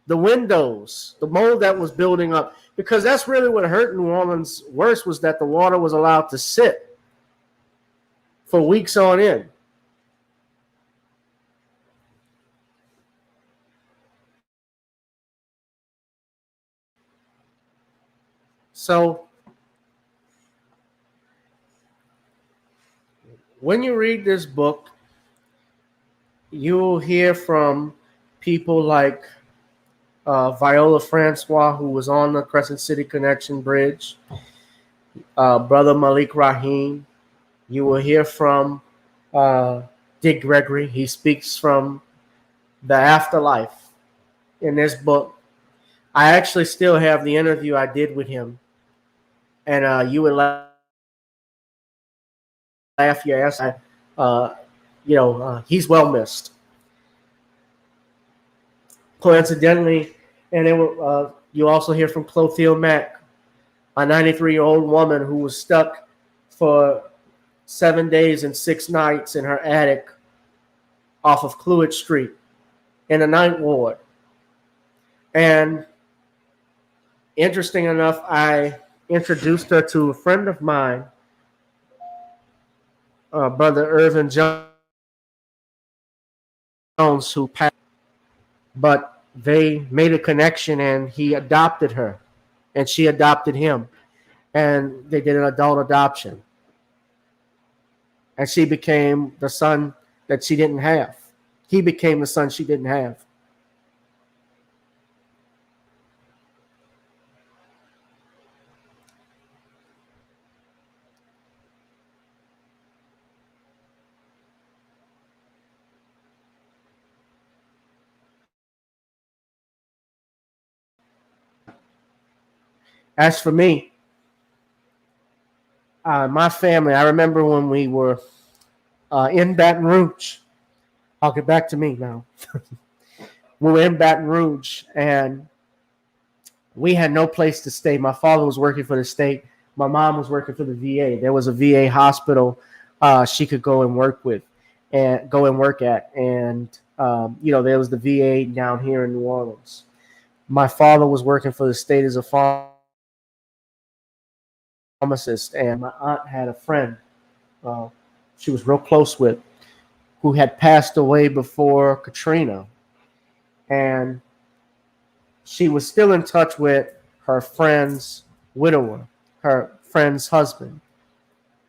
the windows, the mold that was building up, because that's really what hurt New Orleans worse, was that the water was allowed to sit for weeks on end. So when you read this book, you'll hear from people like Viola Francois, who was on the Crescent City Connection Bridge, Brother Malik Rahim. You will hear from Dick Gregory. He speaks from the afterlife in this book. I actually still have the interview I did with him, and you would laugh your ass. He's well missed. Coincidentally, and you also hear from Clothilde Mack, a 93-year-old woman who was stuck for 7 days and 6 nights in her attic off of Cluett Street in the Ninth Ward. And interesting enough, I introduced her to a friend of mine, Brother Irvin Jones, who passed. But they made a connection and he adopted her and she adopted him. And they did an adult adoption. And she became the son that she didn't have. He became the son she didn't have. As for me, my family, I remember when we were in Baton Rouge. I'll get back to me now. We were in Baton Rouge and we had no place to stay. My father was working for the state. My mom was working for the VA. There was a VA hospital she could go and work with and go and work at. And, there was the VA down here in New Orleans. My father was working for the state as a pharmacist, and my aunt had a friend she was real close with who had passed away before Katrina. And she was still in touch with her friend's widower, her friend's husband,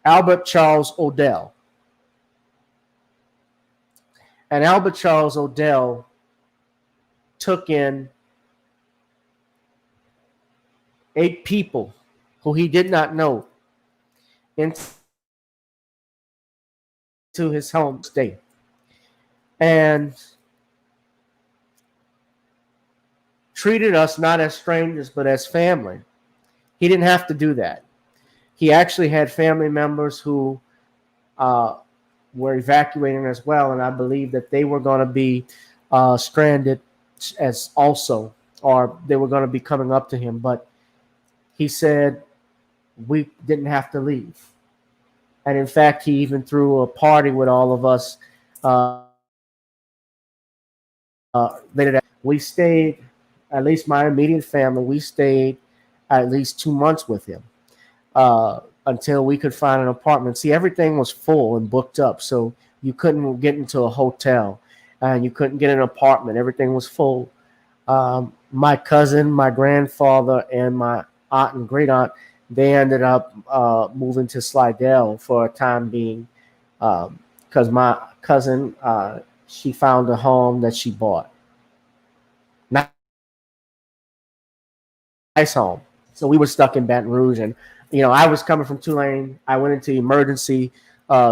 Albert Charles Odell. And Albert Charles Odell took in 8 people who he did not know into his home state. And treated us not as strangers, but as family. He didn't have to do that. He actually had family members who were evacuating as well, and I believe that they were going to be stranded as also, or they were going to be coming up to him. But he said we didn't have to leave. And in fact, he even threw a party with all of us later that we stayed, at least my immediate family, we stayed at least 2 months with him until we could find an apartment. See, everything was full and booked up, so you couldn't get into a hotel and you couldn't get an apartment. Everything was full. My cousin, my grandfather, and my aunt and great aunt, they ended up moving to Slidell for a time being because my cousin, she found a home that she bought. Nice home. So we were stuck in Baton Rouge, and I was coming from Tulane. I went into emergency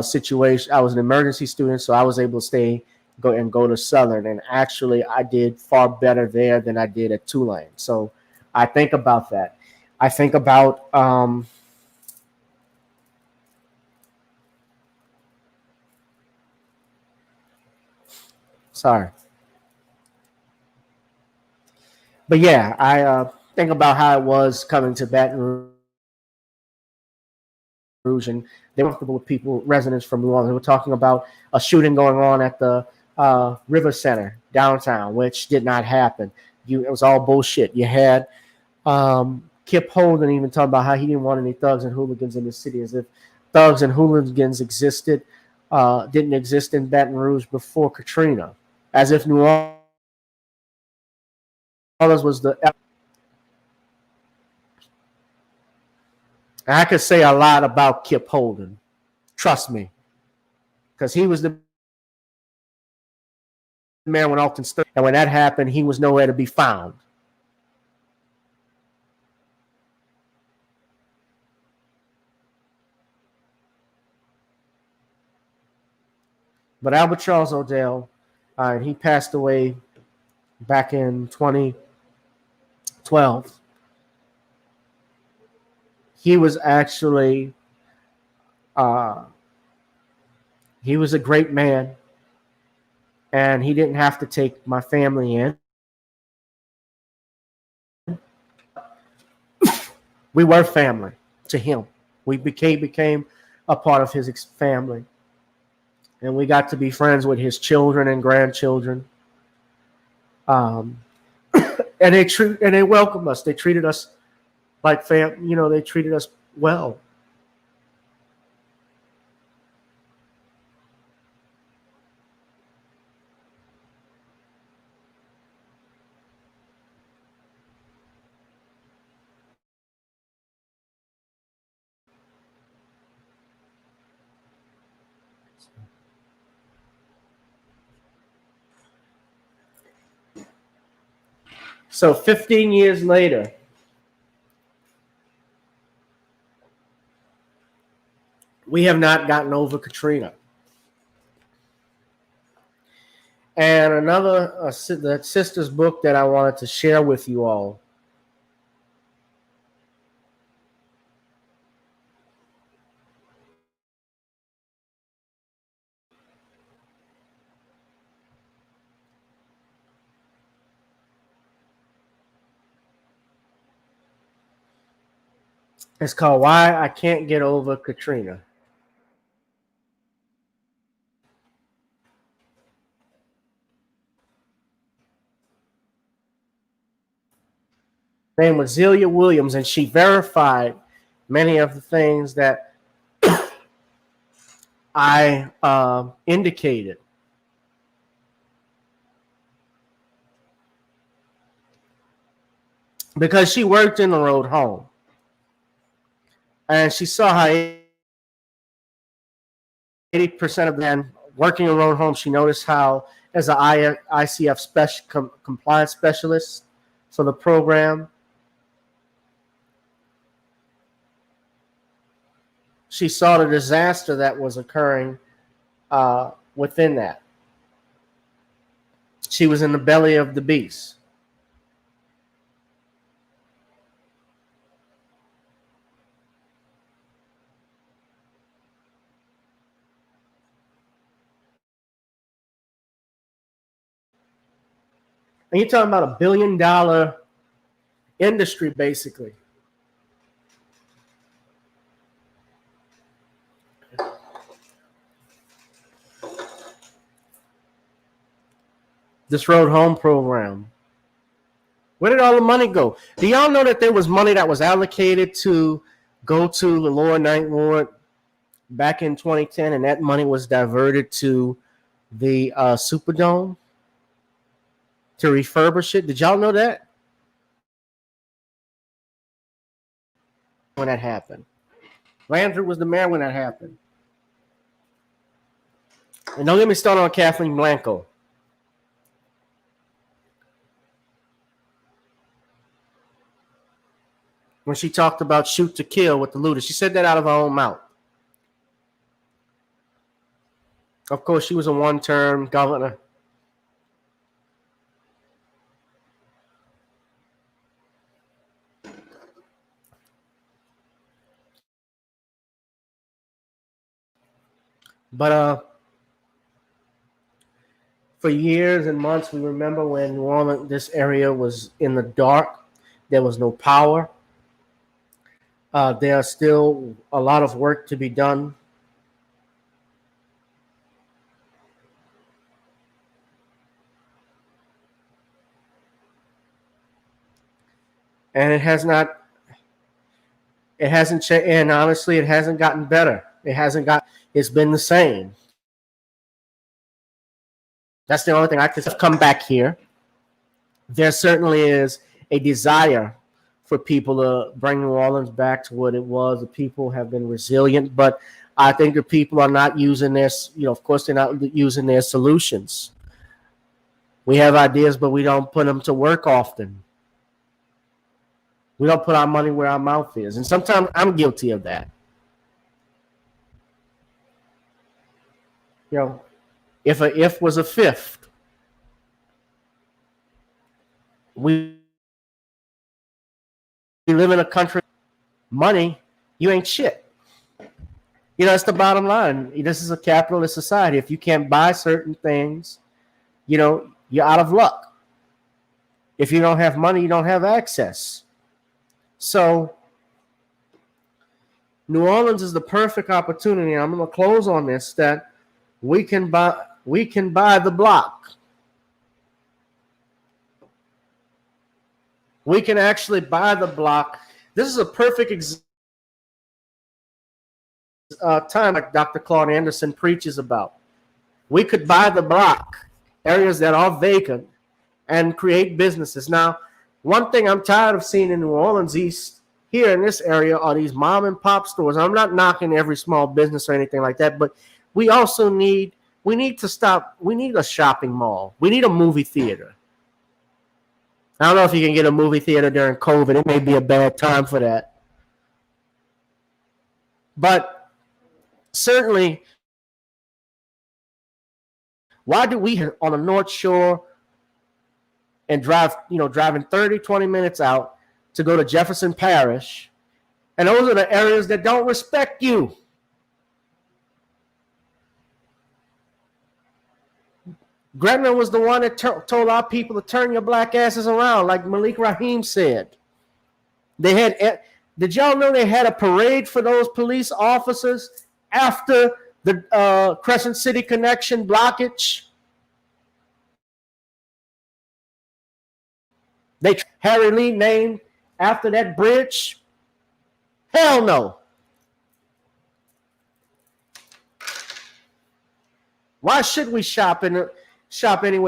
situation. I was an emergency student, so I was able to go to Southern, and actually I did far better there than I did at Tulane. So I think about that. I think about sorry, but yeah, I think about how it was coming to Baton Rouge, and they were comfortable with people, residents from New Orleans. They were talking about a shooting going on at the River Center downtown, which did not happen. It was all bullshit. You had Kip Holden even talking about how he didn't want any thugs and hooligans in the city, as if thugs and hooligans didn't exist in Baton Rouge before Katrina, as if New Orleans was the. I could say a lot about Kip Holden, trust me, because he was the man when Alton stood, and when that happened, he was nowhere to be found. But Albert Charles Odell, he passed away back in 2012. He was actually, uh, he was a great man, and he didn't have to take my family in. We were family to him. We became a part of his family, and we got to be friends with his children and grandchildren. Um, and they welcomed us. They treated us like fam. They treated us well. So 15 years later, we have not gotten over Katrina. And another the sister's book that I wanted to share with you all is called Why I Can't Get Over Katrina. Her name was Zelia Williams, and she verified many of the things that I indicated. Because she worked in the road home. And she saw how 80% of them working in road home, she noticed how, as an ICF compliance specialist for the program, she saw the disaster that was occurring within that. She was in the belly of the beast. And you're talking about $1 billion industry, basically. This road home program. Where did all the money go? Do y'all know that there was money that was allocated to go to the lower ninth ward back in 2010, and that money was diverted to the Superdome to refurbish it? Did y'all know that? When that happened, Landry was the mayor when that happened. And don't get me started on Kathleen Blanco. When she talked about shoot to kill with the looters, she said that out of her own mouth. Of course, she was a one-term governor. But for years and months, we remember when New Orleans, this area was in the dark. There was no power. There's still a lot of work to be done. And it hasn't changed. And honestly, it hasn't gotten better. It's been the same. That's the only thing I can come back here. There certainly is a desire for people to bring New Orleans back to what it was. The people have been resilient, but I think the people are not using of course, they're not using their solutions. We have ideas, but we don't put them to work often. We don't put our money where our mouth is. And sometimes I'm guilty of that. If a if was a fifth, we live in a country, money, you ain't shit. That's the bottom line. This is a capitalist society. If you can't buy certain things, you're out of luck. If you don't have money, you don't have access. So New Orleans is the perfect opportunity. I'm going to close on this, that we can buy the block. We can actually buy the block. This is a perfect time, like Dr. Claude Anderson preaches about. We could buy the block, areas that are vacant, and create businesses. Now, one thing I'm tired of seeing in New Orleans East, here in this area, are these mom and pop stores. I'm not knocking every small business or anything like that, but we also need to stop. We need a shopping mall. We need a movie theater. I don't know if you can get a movie theater during COVID. It may be a bad time for that. But certainly, why do we on the North Shore and driving 30, 20 minutes out to go to Jefferson Parish, and those are the areas that don't respect you. Gretna was the one that told our people to turn your black asses around, like Malik Rahim said. Did y'all know they had a parade for those police officers after the Crescent City Connection blockage? They Harry Lee named after that bridge? Hell no. Why should we shop anywhere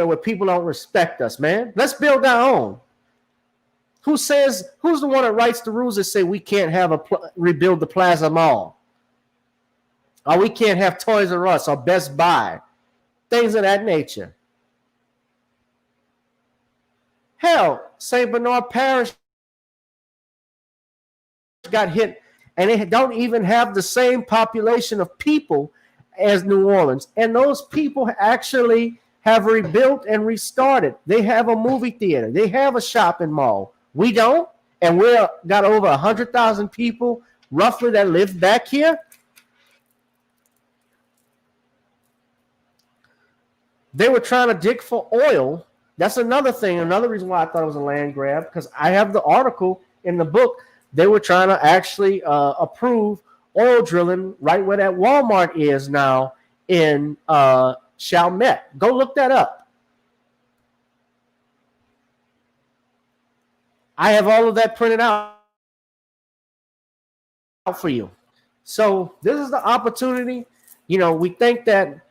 where people don't respect us, man? Let's build our own. Who's the one that writes the rules that say we can't rebuild the Plaza Mall? Or we can't have Toys R Us or Best Buy? Things of that nature. Hell, St. Bernard Parish got hit, and they don't even have the same population of people as New Orleans. And those people actually have rebuilt and restarted. They have a movie theater. They have a shopping mall. We don't, and we've got over 100,000 people roughly that live back here. They were trying to dig for oil. That's another thing, another reason why I thought it was a land grab, because I have the article in the book. They were trying to actually approve oil drilling right where that Walmart is now in Chalmette. Go look that up. I have all of that printed out for you. So this is the opportunity. We think that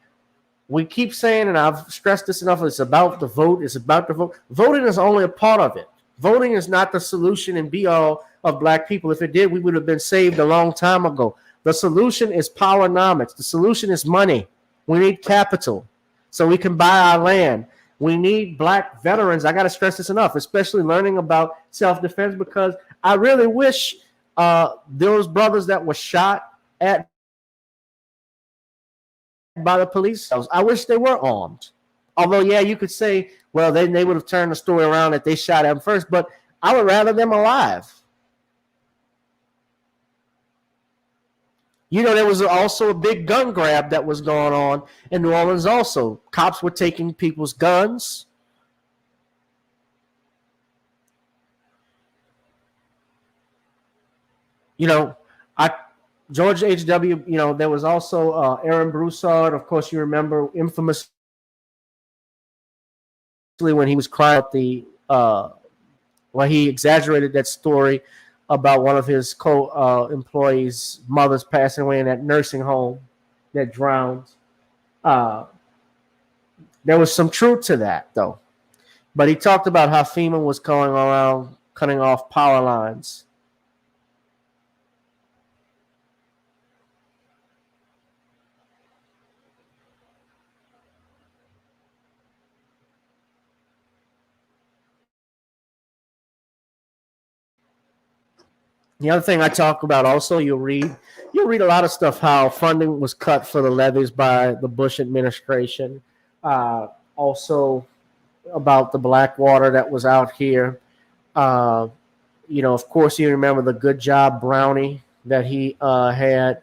we keep saying, and I've stressed this enough, it's about the vote. It's about the vote. Voting is only a part of it. Voting is not the solution and be all of black people. If it did, we would have been saved a long time ago. The solution is powernomics. The solution is money. We need capital so we can buy our land. We need black veterans. I got to stress this enough, especially learning about self-defense, because I really wish those brothers that were shot at by the police, I wish they were armed. Although, yeah, you could say, well, then they would have turned the story around that they shot at them first, but I would rather them alive. There was also a big gun grab that was going on in New Orleans also. Cops were taking people's guns. George H.W., there was also Aaron Broussard. Of course, you remember infamously when he was crying out when he exaggerated that story about one of his co-employees' mothers passing away in that nursing home that drowned. There was some truth to that, though. But he talked about how FEMA was going around cutting off power lines. The other thing I talk about also, you'll read a lot of stuff how funding was cut for the levees by the Bush administration. Also about the black water that was out here. Of course, you remember the Good Job Brownie that he had.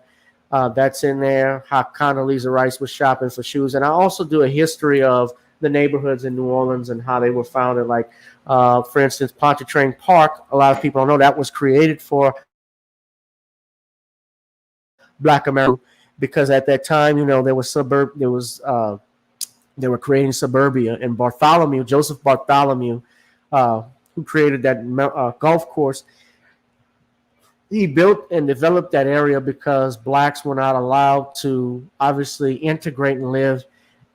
That's in there. How Condoleezza Rice was shopping for shoes. And I also do a history of the neighborhoods in New Orleans and how they were founded. Like, for instance, Pontchartrain Park, a lot of people don't know that was created for Black America, because at that time, there was they were creating suburbia, and Joseph Bartholomew, uh, who created that golf course, he built and developed that area because blacks were not allowed to obviously integrate and live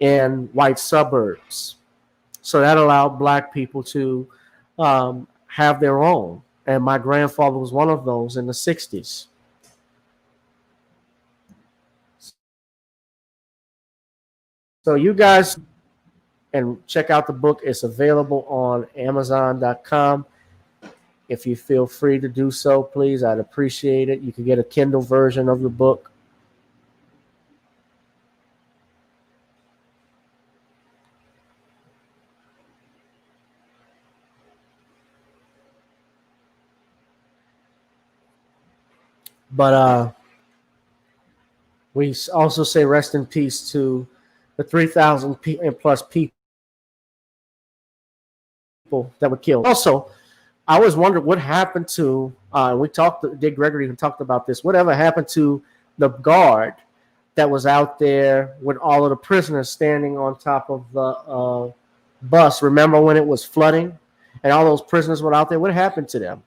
in white suburbs. So that allowed black people to have their own. And my grandfather was one of those in the 60s. So you guys and check out the book. It's available on Amazon.com. If you feel free to do so, please, I'd appreciate it. You can get a Kindle version of the book. But we also say rest in peace to the 3,000 plus people that were killed. Also, I always wondered what happened to. Dick Gregory even talked about this. Whatever happened to the guard that was out there with all of the prisoners standing on top of the bus? Remember when it was flooding and all those prisoners were out there? What happened to them?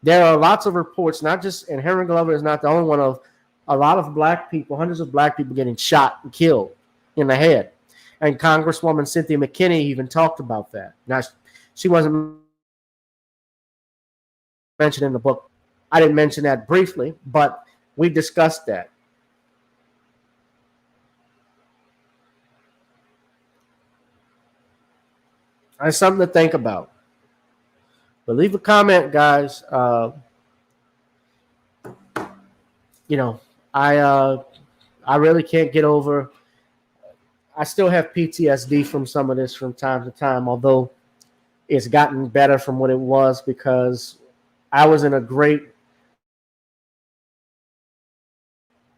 There are lots of reports, not just, and Henry Glover is not the only one, of a lot of black people, hundreds of black people getting shot and killed in the head. And Congresswoman Cynthia McKinney even talked about that. Now, she wasn't mentioned in the book. I didn't mention that briefly, but we discussed that. That's something to think about. But leave a comment, guys. You know, I really can't get over. I still have PTSD from some of this from time to time, although it's gotten better from what it was because I was in a great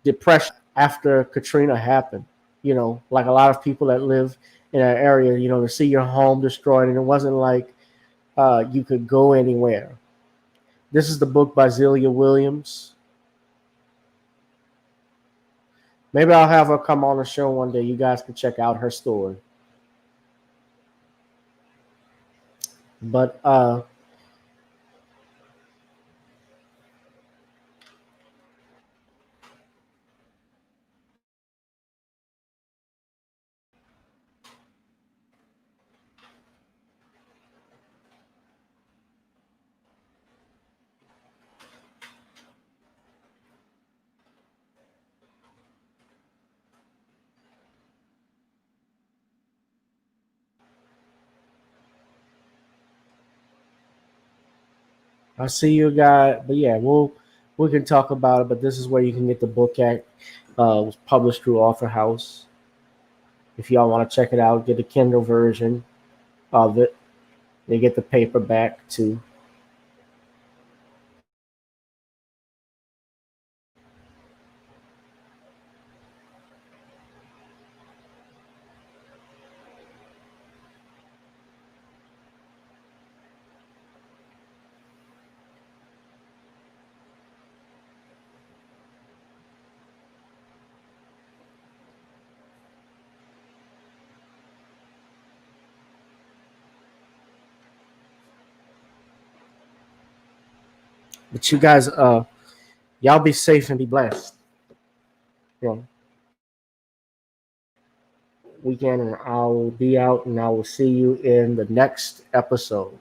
depression after Katrina happened. Like a lot of people that live in that area, to see your home destroyed, and it wasn't like you could go anywhere. This is the book by Zelia Williams. Maybe I'll have her come on the show one day. You guys can check out her story. But I see you guys. But yeah, we can talk about it. But this is where you can get the book at. It was published through Author House. If y'all want to check it out, get the Kindle version of it. They get the paperback too. But you guys, y'all be safe and be blessed. You know, weekend, and I will be out, and I will see you in the next episode.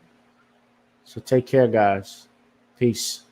So take care, guys. Peace.